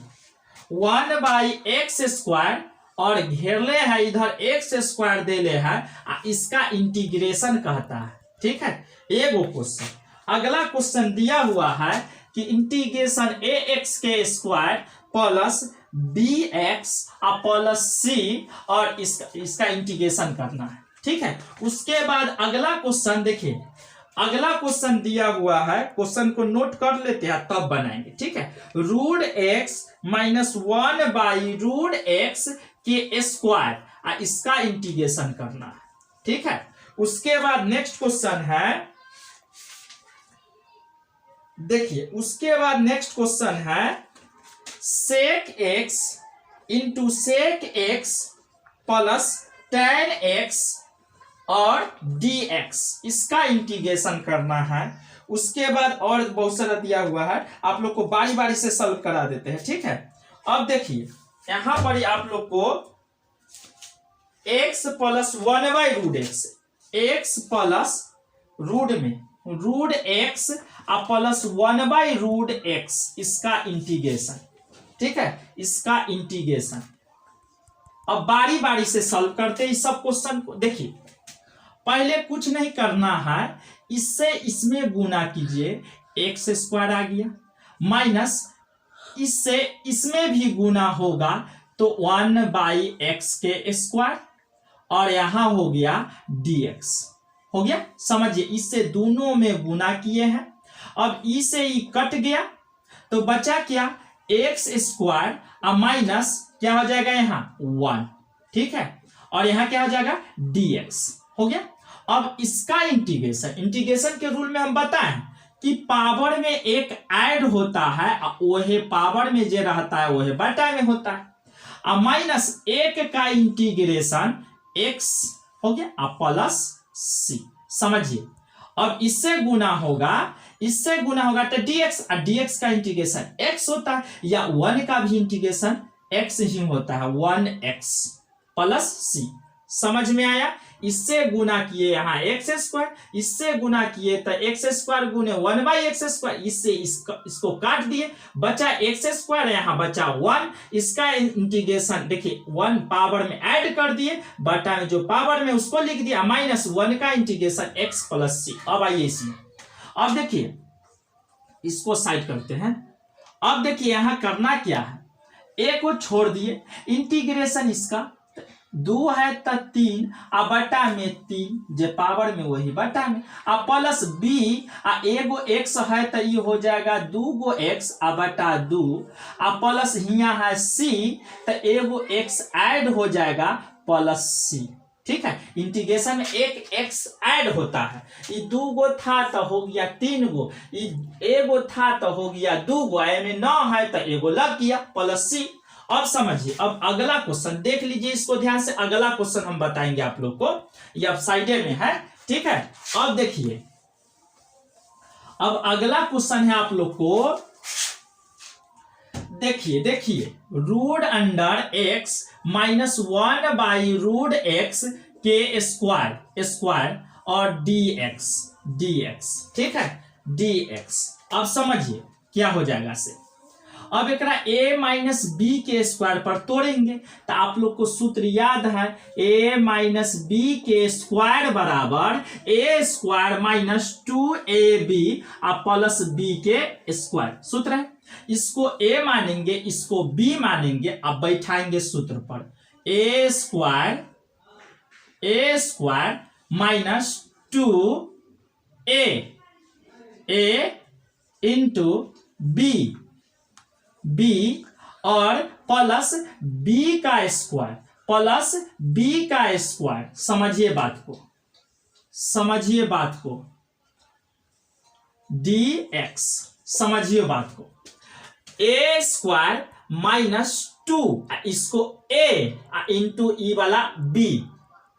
1/x² और घेरले है इधर x² देले है, इसका इंटीग्रेशन कहता है, ठीक है। एगो क्वेश्चन। अगला क्वेश्चन दिया हुआ है कि integration ax² plus bx plus c, और इसका इंटीग्रेशन करना है, ठीक है। उसके बाद अगला क्वेश्चन देखिए, अगला क्वेश्चन दिया हुआ है, क्वेश्चन को नोट कर लेते हैं तब बनाएंगे, ठीक है। √x - 1/√x के स्क्वायर, इसका इंटीग्रेशन करना है, ठीक है। उसके बाद नेक्स्ट क्वेश्चन है, देखिए उसके बाद नेक्स्ट क्वेश्चन है sec x * sec x plus tan x और dx, इसका इंटीग्रेशन करना है। उसके बाद और बहुत सारा दिया हुआ है, आप लोग को बारी बारी से सॉल्व करा देते हैं, ठीक है। अब देखिए यहां पर आप लोग को x + 1/√x x plus root में रूट एक्स प्लस 1/√x इसका इंटीग्रेशन, ठीक है, इसका इंटीग्रेशन। अब बारी बारी से सॉल्व करते हैं इस सब क्वेश्चन को। देखिए पहले कुछ नहीं करना है, इससे इसमें गुना कीजिए, एक्स स्क्वायर आ गया, माइनस इससे इसमें भी गुना होगा तो 1/x के स्क्वायर, और यहां हो गया dx, हो गया। समझिए इससे दोनों में गुना किए हैं। अब ई से ई कट गया तो बचा क्या, एक्स स्क्वायर और माइनस क्या हो जाएगा यहाँ 1, ठीक है, और यहाँ क्या हो जाएगा dx, हो गया। अब इसका इंटीग्रेशन, इंटीग्रेशन के रूल में हम बताएं कि पावर में एक ऐड होता है, वही पावर में जो रहता है वही बटा में होता है, और माइनस एक का इंटीग्रेशन x हो गया प्लस c। समझिए अब इससे गुना होगा, इससे गुना होगा तो dx, और dx का इंटीग्रेशन x होता है, या 1 का भी इंटीग्रेशन x ही होता है, 1x प्लस c। समझ में आया। इससे गुना किए यहाँ एक्स स्क्वायर, इससे गुना किए तो एक्स स्क्वायर गुने 1/x स्क्वायर, इससे इसको काट दिए, बचा एक्स स्क्वायर, यहाँ बचा 1, इसका इंटीग्रेशन देखिए 1 पावर में ऐड कर दिए, बटा में जो पावर में उसको लिख दिया, माइनस 1 का इंटीग्रेशन x प्लस c। अब आइए इसमें, अब देखिए इसको साइड करते हैं। अब देखिए यहाँ करना क्या है, एक को छोड़ दिए, इंटीग्रेशन इसका 2 है तो 3 आ बटा में 3 जे पावर में वही बटा में, आ प्लस b आ एगो x है तो ये हो जाएगा 2 x आ बटा 2, आ प्लस हिया है c तो एगो x ऐड हो जाएगा प्लस c, ठीक है। इंटीग्रेशन में एक x ऐड होता है, ये 2 गो था तो हो गया 3 गो, ये एगो था तो हो गया 2 गो, में 9 है तो एगो लग गया प्लस c। अब समझिए, अब अगला क्वेश्चन देख लीजिए इसको ध्यान से, अगला क्वेश्चन हम बताएंगे आप लोग को, ये अब साइडे में है, ठीक है। अब देखिए, अब अगला क्वेश्चन है आप लोग को, देखिए root under x minus 1/√x के स्क्वायर और dx, ठीक है, dx। अब समझिए क्या हो जाएगा से, अब एक a माइनस बी के स्क्वायर पर तोड़ेंगे तो आप लोग को सूत्र याद है, a माइनस बी के स्क्वायर बराबर a square minus 2ab plus b के स्क्वायर, सूत्र है। इसको a मानेंगे, इसको b मानेंगे, अब बैठाएंगे सूत्र पर, a square minus 2a into b और प्लस b का स्क्वायर प्लस b का स्क्वायर। समझिए बात को dx, समझिए बात को, a स्क्वायर माइनस 2 इसको a इंटू ई वाला b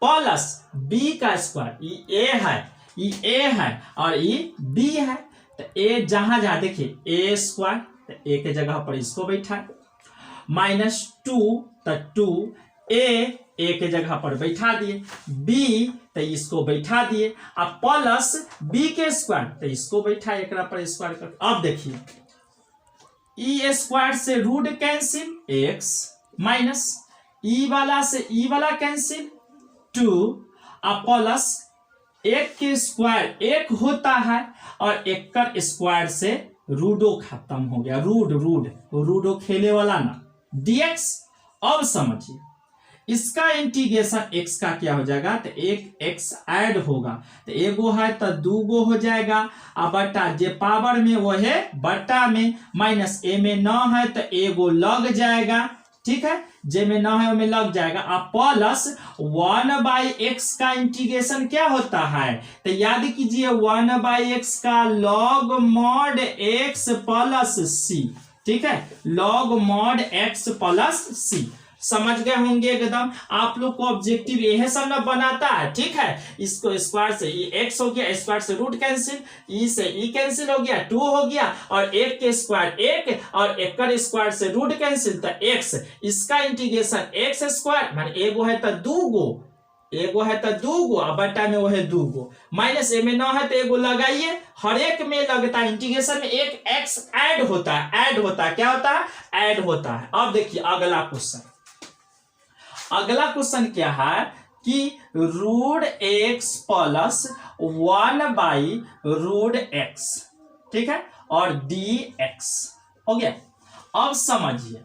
प्लस b का स्क्वायर, ये a है और ये b है, तो a जहां देखिए a स्क्वायर तो a के जगह पर इसको बैठा, माइनस 2 तो 2a के जगह पर बैठा दिए, b तो इसको बैठा दिए, अब प्लस b के स्क्वायर तो इसको बैठा एक पर स्क्वायर कर। अब देखिए e स्क्वायर से root cancel x minus e वाला से e वाला कैंसिल 2 अब प्लस 1 के स्क्वायर 1 होता है और 1 का स्क्वायर से रूडो खत्म हो गया, रूडो खेले वाला ना, dx। अब समझिए इसका इंटीग्रेशन x का क्या हो जाएगा, तो एक x ऐड होगा तो एगो है तो 2 गो हो जाएगा, अब बटा जे पावर में वो है बटा में, माइनस a में 9 है तो एगो लग जाएगा, ठीक है, जे में 9 है वो में लग जाएगा, अब प्लस 1/x का इंटीग्रेशन क्या होता है, तो याद कीजिए 1/x का log mod x plus c, ठीक है, log mod x plus c। समझ गए होंगे एकदम। आप लोग को ऑब्जेक्टिव यही सब ना बनाता है, ठीक है। इसको स्क्वायर से ये x हो गया, स्क्वायर से रूट कैंसिल, ई से ई कैंसिल हो गया, 2 हो गया, और 1 के स्क्वायर 1 और 1 का स्क्वायर से रूट कैंसिल तो x, इसका इंटीग्रेशन x स्क्वायर माने एगो है तो 2 गो, एगो है तो दूगो, और बटा में वो है दूगो, माइनस ए में 9 है तो एगो लगाइए, हर एक में लगता है इंटीग्रेशन में एक एक्स ऐड होता है, क्या होता है, ऐड होता है। अब देखिए अगला क्वेश्चन क्या है कि रूट एक्स प्लस 1/√x, ठीक है, और dx हो गया। अब समझिए,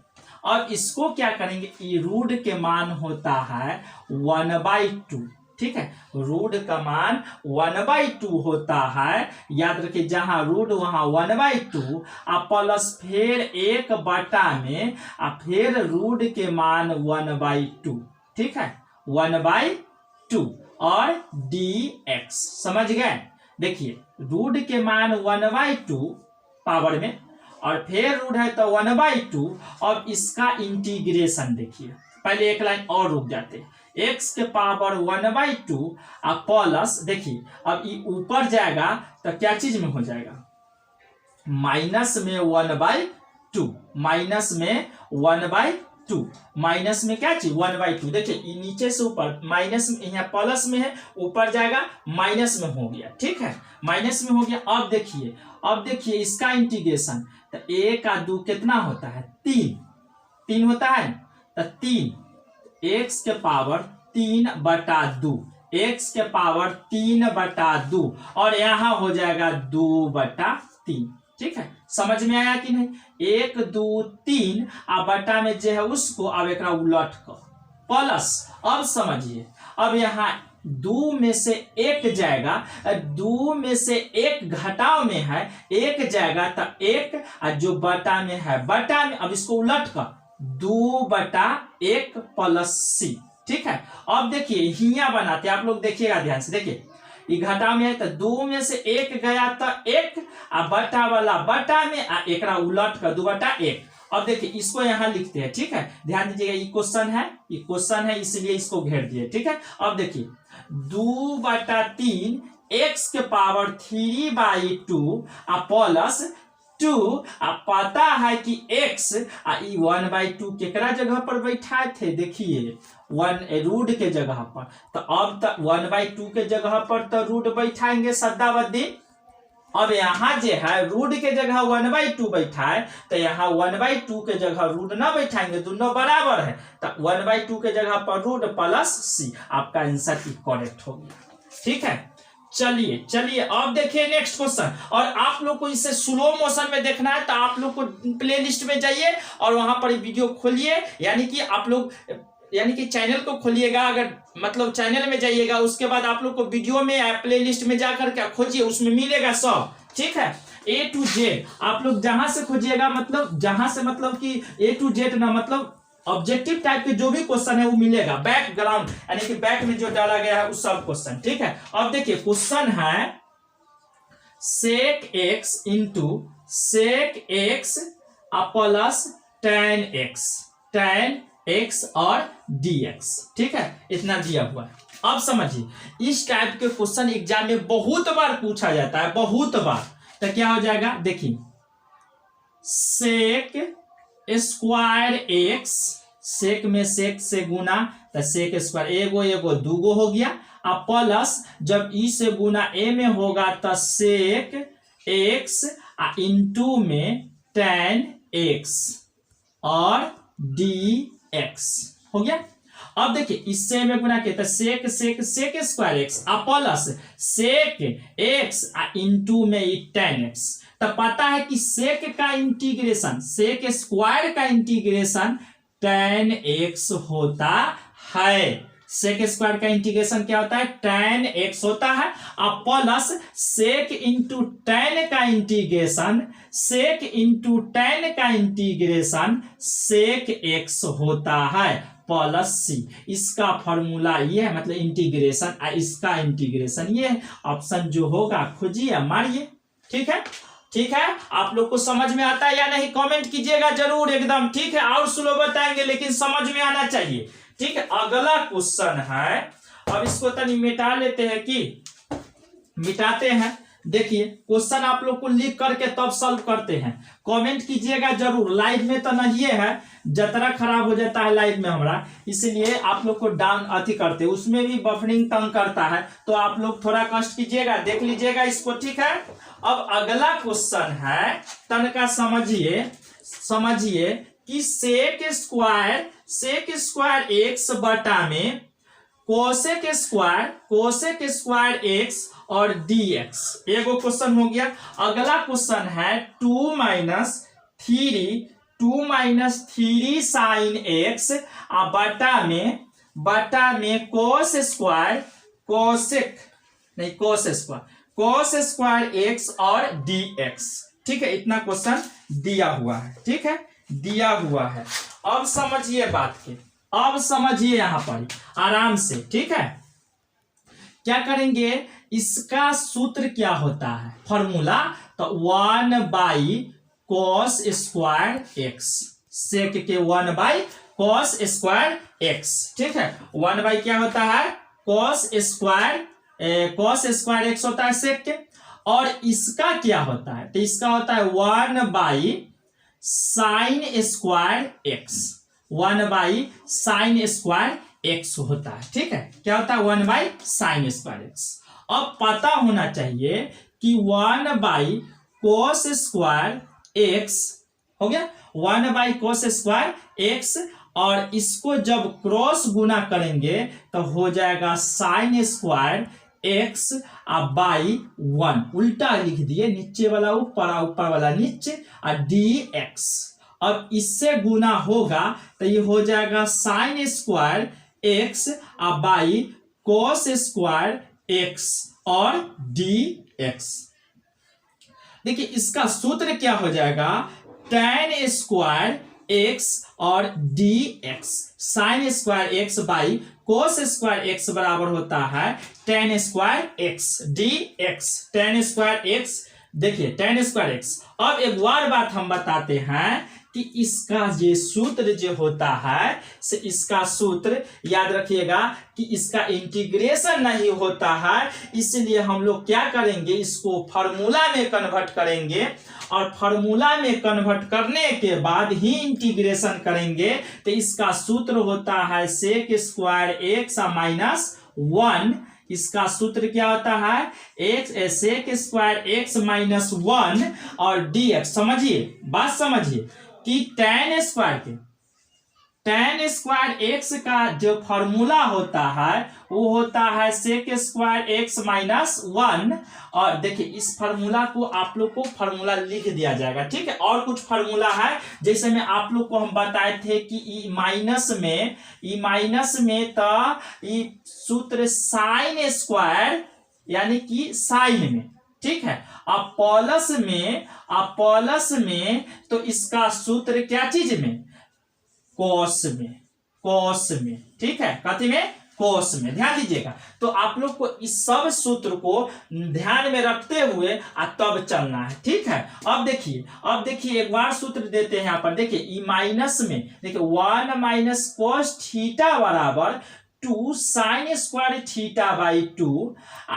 अब इसको क्या करेंगे, रूट के मान होता है 1/2, ठीक है, रूट का मान 1/2 होता है, याद रखिए जहां रूट वहां 1/2, प्लस फिर 1 में फिर रूट के मान 1/2, ठीक है, 1/2 और dx, समझ गए। देखिए रूट के मान 1/2 पावर में, और फिर रूट है तो 1/2। अब इसका इंटीग्रेशन देखिए, पहले एक लाइन और रुक जाते हैं, x के पावर 1/2 प्लस, देखिए अब ये ऊपर जाएगा तो क्या चीज में हो जाएगा, माइनस में 1/2, माइनस में 1/2, माइनस में क्या चीज 1/2, देखिए नीचे से ऊपर माइनस में, यहाँ प्लस में है, ऊपर जाएगा माइनस में हो गया, ठीक है, माइनस में हो गया। अब देखिए इसका इंटीग्रेशन, तो 1 का 2 कितना होता है, 3 होता है, तो 3 x के पावर 3/2, x के पावर 3/2, और यहाँ हो जाएगा 2/3, ठीक है, समझ में आया कि नहीं, 1 2 3 बटा में जो है उसको अब एक उलट कर प्लस। अब समझिए, अब यहाँ 2 में से 1 जाएगा, 2 में से 1 घटाव में है, 1 जाएगा तो 1, और जो बटा में है बटा में, अब इसको उलट कर 2/1 प्लस c, ठीक है। अब देखिए हिया बनाते, आप लोग देखिएगा ध्यान से, देखिए ये घटा में है तो 2 में से 1 गया तो 1, बटा वाला बटा में, एक उलट कर 2/1। अब देखिए इसको यहाँ लिखते हैं, ठीक है, ध्यान दीजिएगा, ये क्वेश्चन है इसलिए इसको घेर दिए, ठीक है। अब देखिए 2/3 x के पावर 3/2 प्लस 2, पता है कि x 1/2 केकरा जगह पर बैठाए थे, देखिए 1 रूट के जगह पर, तो अब तक 1/2 के जगह पर तो रूट बैठाएंगे सद्दाबद्दी। अब यहाँ जो है रूट के जगह 1/2 बैठाए, तो यहाँ 1/2 के जगह रूट ना बैठाएंगे, दोनों बराबर है, तो 1/2 के जगह पर रूट प्लस c, आपका आंसर करेक्ट हो गया, ठीक है। चलिए अब देखिए नेक्स्ट क्वेश्चन, और आप लोग को इसे स्लो मोशन में देखना है तो आप लोग को प्लेलिस्ट में जाइए और वहां पर वीडियो खोलिए, यानी कि आप लोग चैनल को खोलिएगा, अगर मतलब चैनल में जाइएगा, उसके बाद आप लोग को वीडियो में प्लेलिस्ट में जाकर क्या खोजिए, उसमें मिलेगा सब, ठीक है, A to Z। आप लोग जहां से खोजिएगा, मतलब जहां से मतलब कि A to Z ना, मतलब ऑब्जेक्टिव टाइप के जो भी क्वेश्चन है वो मिलेगा, बैकग्राउंड यानी कि बैक में जो डाला गया है उस सब क्वेश्चन, ठीक है। अब देखिए क्वेश्चन है sec x into sec x plus tan x और dx, ठीक है, इतना दिया हुआ है। अब समझिए, इस टाइप के क्वेश्चन एग्जाम में बहुत बार पूछा जाता है, बहुत बार, तो क्या हो जाएगा, देखिए sec स्क्वायर x, सेक में सेक से गुना तो सेक स्क्वायर, एगो दूगो हो गया, अब प्लस जब ई से गुना ए में होगा तो सेक x इंटू में tan x और dx हो गया। अब देखिए इससे में गुना किया तो sec square x plus sec x into में tan x, तो पता है कि सेक का इंटीग्रेशन, सेक स्क्वायर का इंटीग्रेशन tan x होता है। सेक स्क्वायर का इंटीग्रेशन क्या होता है, tan x होता है, अब प्लस सेक इंटू tan का इंटीग्रेशन, सेक इंटू tan का इंटीग्रेशन सेक x होता है प्लस c। इसका फॉर्मूला ये है, मतलब इंटीग्रेशन, इसका इंटीग्रेशन ये है। ऑप्शन जो होगा खोजिए, मारिए, ठीक है, ठीक है। आप लोग को समझ में आता है या नहीं, कमेंट कीजिएगा जरूर एकदम, ठीक है। और स्लो बताएंगे लेकिन समझ में आना चाहिए, ठीक है। अगला क्वेश्चन है, अब इसको तनी मिटा लेते हैं, कि मिटाते हैं, देखिए क्वेश्चन आप लोग को लिख करके तब सॉल्व करते हैं, कमेंट कीजिएगा जरूर। लाइव में तो नहीं है, जतरा खराब हो जाता है लाइव में हमारा, इसलिए आप लोग को डाउन अति करते, उसमें भी बफरिंग तंग करता है, तो आप लोग थोड़ा कष्ट कीजिएगा, देख लीजिएगा इसको, ठीक है। अब अगला क्वेश्चन है, तनका समझिए कि सेक स्क्वायर एक्स बटा में कोसेक स्क्वायर एक्स और dx, एगो क्वेश्चन हो गया। अगला क्वेश्चन है 2 माइनस थ्री साइन एक्स बटा में कोस स्क्वायर एक्स और dx, ठीक है। इतना क्वेश्चन दिया हुआ है, ठीक है, दिया हुआ है। अब समझिए बात के, अब समझिए यहां पर आराम से, ठीक है। क्या करेंगे, इसका सूत्र क्या होता है, फॉर्मूला, तो 1/cos स्क्वायर एक्स, सेक के 1/cos स्क्वायर एक्स, ठीक है। 1 क्या होता है, cos स्क्वायर एक्स होता है सेक के, और इसका क्या होता है, तो इसका होता है 1/sin square x, 1/sin square x होता है, ठीक है। क्या होता है, 1/sin स्क्वायर एक्स। अब पता होना चाहिए कि 1/cos स्क्वायर एक्स हो गया, 1/cos स्क्वायर एक्स, और इसको जब क्रॉस गुना करेंगे तो हो जाएगा sin स्क्वायर एक्स बाई 1, उल्टा लिख दिए, नीचे वाला ऊपर, ऊपर वाला नीचे, और dx। अब इससे गुना होगा तो ये हो जाएगा sin square x by cos square X और dx। देखिए इसका सूत्र क्या हो जाएगा, tan स्क्वायर एक्स और dx, sin square x by cos square x बराबर होता है tan square x dx, tan square x, देखिए tan स्क्वायर एक्स। अब एक और बात हम बताते हैं कि इसका ये सूत्र जो होता है, से इसका सूत्र याद रखिएगा कि इसका इंटीग्रेशन नहीं होता है, इसलिए हम लोग क्या करेंगे, इसको फार्मूला में कन्वर्ट करेंगे, और फार्मूला में कन्वर्ट करने के बाद ही इंटीग्रेशन करेंगे। तो इसका सूत्र होता है सेक स्क्वायर एक्स माइनस 1, इसका सूत्र क्या होता है, सेक स्क्वायर एक्स माइनस 1 और dx। समझिए, बात समझिए कि tan स्क्वायर एक्स का जो फॉर्मूला होता है वो होता है सेक स्क्वायर एक्स माइनस 1, और देखिए इस फार्मूला को आप लोग को फार्मूला लिख दिया जाएगा, ठीक है। और कुछ फार्मूला है, जैसे में आप लोग को हम बताए थे कि ई माइनस में तो ई सूत्र साइन स्क्वायर यानी कि साइन में, ठीक है। अब प्लस में तो इसका सूत्र क्या चीज में, कोस में, ठीक है, कथी में, कोस में, ध्यान दीजिएगा। तो आप लोग को इस सब सूत्र को ध्यान में रखते हुए तब चलना है, ठीक है। अब देखिए एक बार सूत्र देते हैं यहाँ पर, देखिए ई माइनस में, देखिए 1 माइनस कोस थीटा बराबर 2 sine square theta by 2,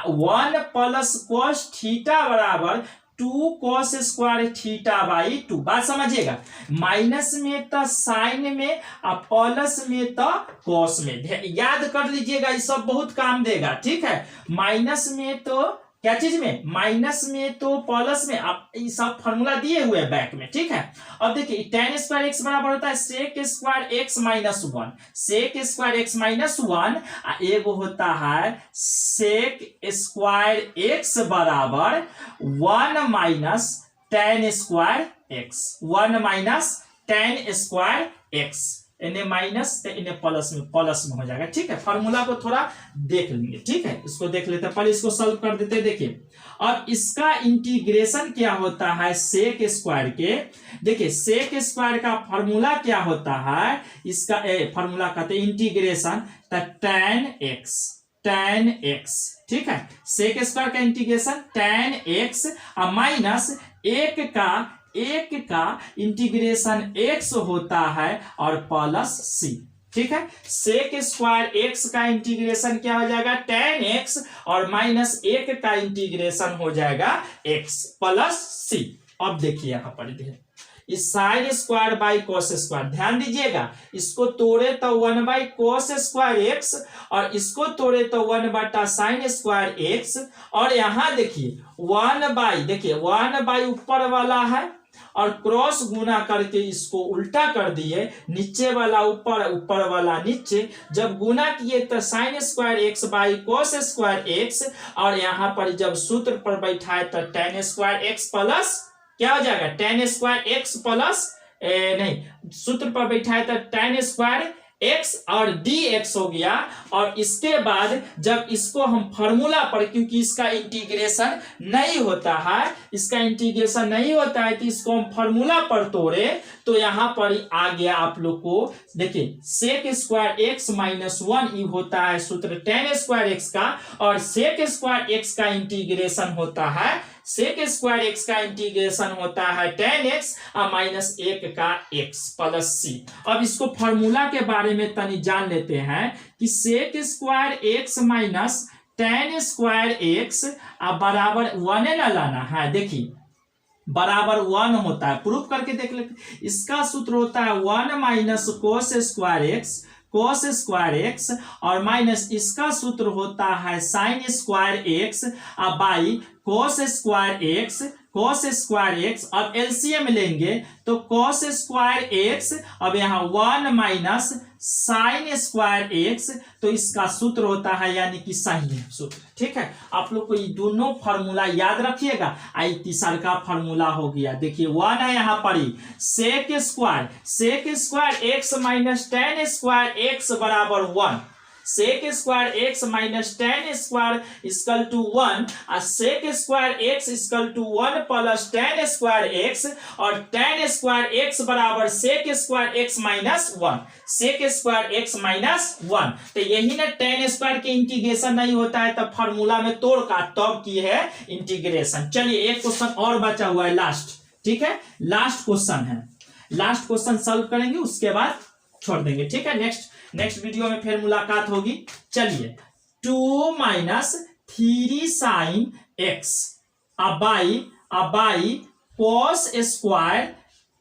1 plus cos theta बराबर 2 कोस स्क्वायर थीटा बाई 2। बात समझिएगा, माइनस में तो साइन में और प्लस में तो कोस में, याद कर लीजिएगा, ये सब बहुत काम देगा, ठीक है। माइनस में तो क्या चीज में, माइनस में तो प्लस में, आप ये सब फॉर्मूला दिए हुए बैक में, ठीक है। अब देखिए tan स्क्वायर एक्स बराबर होता है sec square x minus 1, sec square x minus 1, एगो होता है सेक स्क्वायर एक्स बराबर 1 minus tan square x, 1 minus tan square x, इन्हें माइनस इन्हें प्लस में हो जाएगा, ठीक है। फार्मूला को थोड़ा देख लेंगे, ठीक है, इसको देख लेते हैं, पहले इसको सॉल्व कर देते हैं। देखिए अब इसका इंटीग्रेशन क्या होता है सेक स्क्वायर के, देखिए सेक स्क्वायर का फार्मूला क्या होता है, इसका फार्मूला कहते हैं इंटीग्रेशन tan x, ठीक है। सेक स्क्वायर का इंटीग्रेशन tan x माइनस एक का इंटीग्रेशन x होता है और प्लस c, ठीक है। सेक स्क्वायर एक्स का इंटीग्रेशन क्या हो जाएगा tan x और माइनस 1 का इंटीग्रेशन हो जाएगा x प्लस सी। अब देखिए यहां पर इस sine square by cos square, ध्यान दीजिएगा, इसको तोड़े तो 1 बाई कोस स्क्वायर एक्स और इसको तोड़े तो 1 बटा साइन स्क्वायर एक्स, और यहां देखिए 1 बाई, देखिए 1 बाई ऊपर वाला है और क्रॉस गुना करके इसको उल्टा कर दिए, नीचे वाला ऊपर, ऊपर वाला नीचे, जब गुना किए तो sine square x by cos square X, और यहां पर जब सूत्र पर बैठाए तो tan स्क्वायर एक्स प्लस क्या हो जाएगा tan स्क्वायर एक्स प्लस नहीं, सूत्र पर बैठाए तो tan स्क्वायर एक्स और dx हो गया। और इसके बाद जब इसको हम फॉर्मूला पर, क्योंकि इसका इंटीग्रेशन नहीं होता है, इसका इंटीग्रेशन नहीं होता है, तो इसको हम फॉर्मूला पर तोड़े तो यहां पर आ गया आप लोग को, देखिए सेक स्क्वायर एक्स माइनस 1 ये होता है सूत्र tan स्क्वायर एक्स का, और सेक स्क्वायर एक्स का इंटीग्रेशन होता है, सेक स्क्वायर एक्स का इंटीग्रेशन होता है tan x और माइनस 1 का x प्लस सी। अब इसको फॉर्मूला के बारे में तनी जान लेते हैं कि sec square x minus tan square x बराबर 1 ना लाना है, देखिए बराबर 1 होता है, प्रूफ करके देख लेते। इसका सूत्र होता है 1 minus cos square x, cos square X, और माइनस इसका सूत्र होता है sine square x by cos square x, cos square x. अब एलसीएम लेंगे तो कोस स्क्वायर एक्स, अब यहाँ 1 माइनस साइन स्क्वायर एक्स, तो इसका सूत्र होता है यानी कि सही सूत्र, ठीक है। आप लोग को ये दोनों फार्मूला याद रखिएगा। आई तीसरा का फार्मूला हो गया, देखिए 1 है यहाँ पर ही, sec square x minus tan square x बराबर 1, sec square x minus tan square equal to 1, और sec square X equal to 1 plus tan square X, और tan स्क्वायर एक्स बराबर sec square x minus 1, sec square x minus 1। तो यही ना tan square के integration नहीं होता है तब फॉर्मूला में तोड़ का तब की है इंटीग्रेशन। चलिए एक क्वेश्चन और बचा हुआ है लास्ट, ठीक है, लास्ट क्वेश्चन है, लास्ट क्वेश्चन सॉल्व करेंगे उसके बाद छोड़ देंगे, ठीक है। नेक्स्ट वीडियो में फिर मुलाकात होगी। चलिए 2 minus 3 sine x by cos square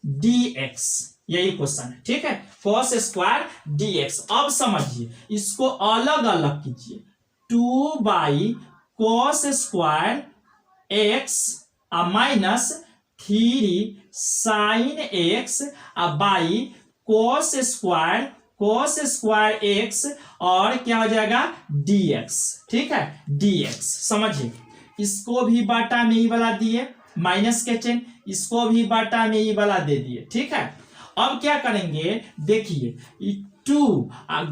dx, यही क्वेश्चन है, ठीक है, कोस स्क्वायर dx। अब समझिए इसको अलग अलग कीजिए, 2 by cos square x minus 3 sine x by cos square X, और क्या हो जाएगा dx, ठीक है, dx। समझिए इसको भी बाटा में ही वाला दिए, माइनस के चिन्ह, इसको भी बाटा में ही वाला दे दिए, ठीक है। अब क्या करेंगे, देखिए 2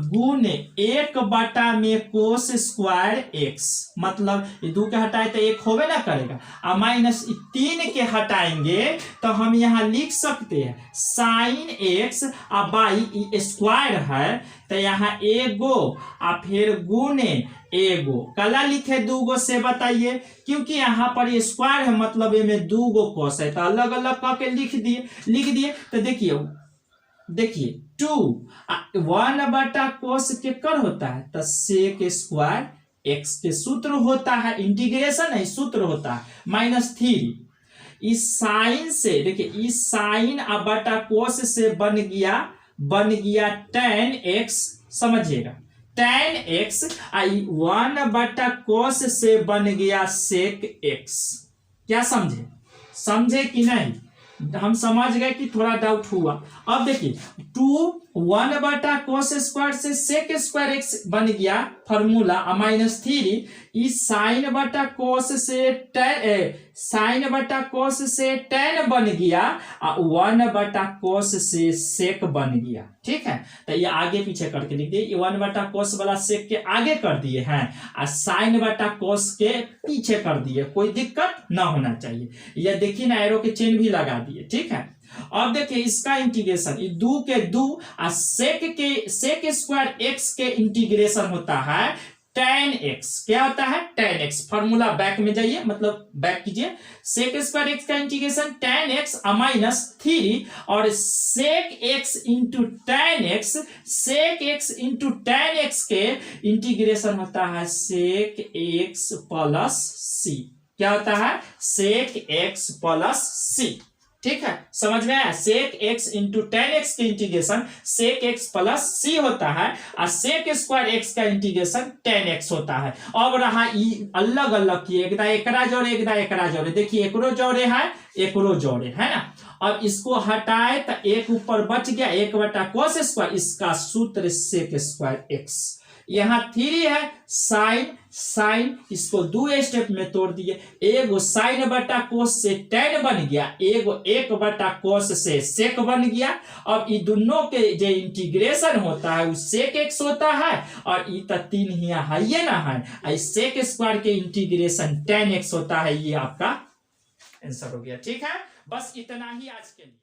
गुने 1 बटा में कोस स्क्वायर एक्स, मतलब ये 2 के हटाए तो 1 होवे ना करेगा, और माइनस 3 के हटाएंगे तो हम यहाँ लिख सकते हैं साइन एक्स बाई स्क्वायर है तो यहाँ एगो और फिर गुने एगो, कला लिखे 2 गो से बताइए, क्योंकि यहाँ पर ये स्क्वायर है मतलब ये में 2 गो कोस है तो अलग अलग करके लिख दिए। तो देखिए 2 1 बटा कोस के कर होता है तो सेक स्क्वायर एक्स के सूत्र होता है, इंटीग्रेशन है सूत्र होता है, माइनस 3 इस साइन से, देखिए इस साइन बटा कोस से बन गया tan x, समझिएगा tan x, 1 बटा कोस से बन गया सेक x। क्या समझे कि नहीं, हम समझ गए कि थोड़ा डाउट हुआ। अब देखिए 2 1 बटा कोस स्क्वायर से सेक स्क्वायर एक्स बन गया फॉर्मूला, माइनस 3 इस साइन बटा कोस से tan बन गया, 1 बटा कोस से सेक बन गया, ठीक है। तो ये आगे पीछे करके लिख दिए, 1 बटा कोस वाला सेक के आगे कर दिए हैं और साइन बटा कोस के पीछे कर दिए, कोई दिक्कत ना होना चाहिए। ये देखिए ना एरो के चिन्ह भी लगा दिए, ठीक है। अब देखिए इसका इंटीग्रेशन, 2 के 2 और सेक स्क्वायर एक्स के इंटीग्रेशन होता है tan x, क्या होता है tan x, फॉर्मूला बैक में जाइए, मतलब बैक कीजिए, sec स्क्वायर x का इंटीग्रेशन tan x माइनस 3 और sec x into tan x, sec x into tan x के इंटीग्रेशन होता है sec x प्लस c, क्या होता है sec x प्लस c, ठीक है, समझ में आया। sec x into tan x के integration sec x plus c होता है और sec स्क्वायर x का इंटीग्रेशन tan x होता है। अब रहा अलग अलग की, एकदा एकरा जोड़े एकदा एकरा जोड़े, देखिए एकरो जोड़े है एकरो जोड़े है ना। अब इसको हटाए तो एक ऊपर बच गया 1/cos स्क्वायर, इसका सूत्र sec स्क्वायर x, यहाँ 3 है साइन, इसको 2 स्टेप में तोड़ दिए, एगो साइन बटा कोस से tan बन गया, एगो 1/cos से सेक बन गया। अब ये दोनों के जो इंटीग्रेशन होता है वो सेक x होता है और ये तो 3 ही है ना है, सेक स्क्वायर के इंटीग्रेशन tan x होता है, ये आपका आंसर हो गया, ठीक है, बस इतना ही आज के लिए।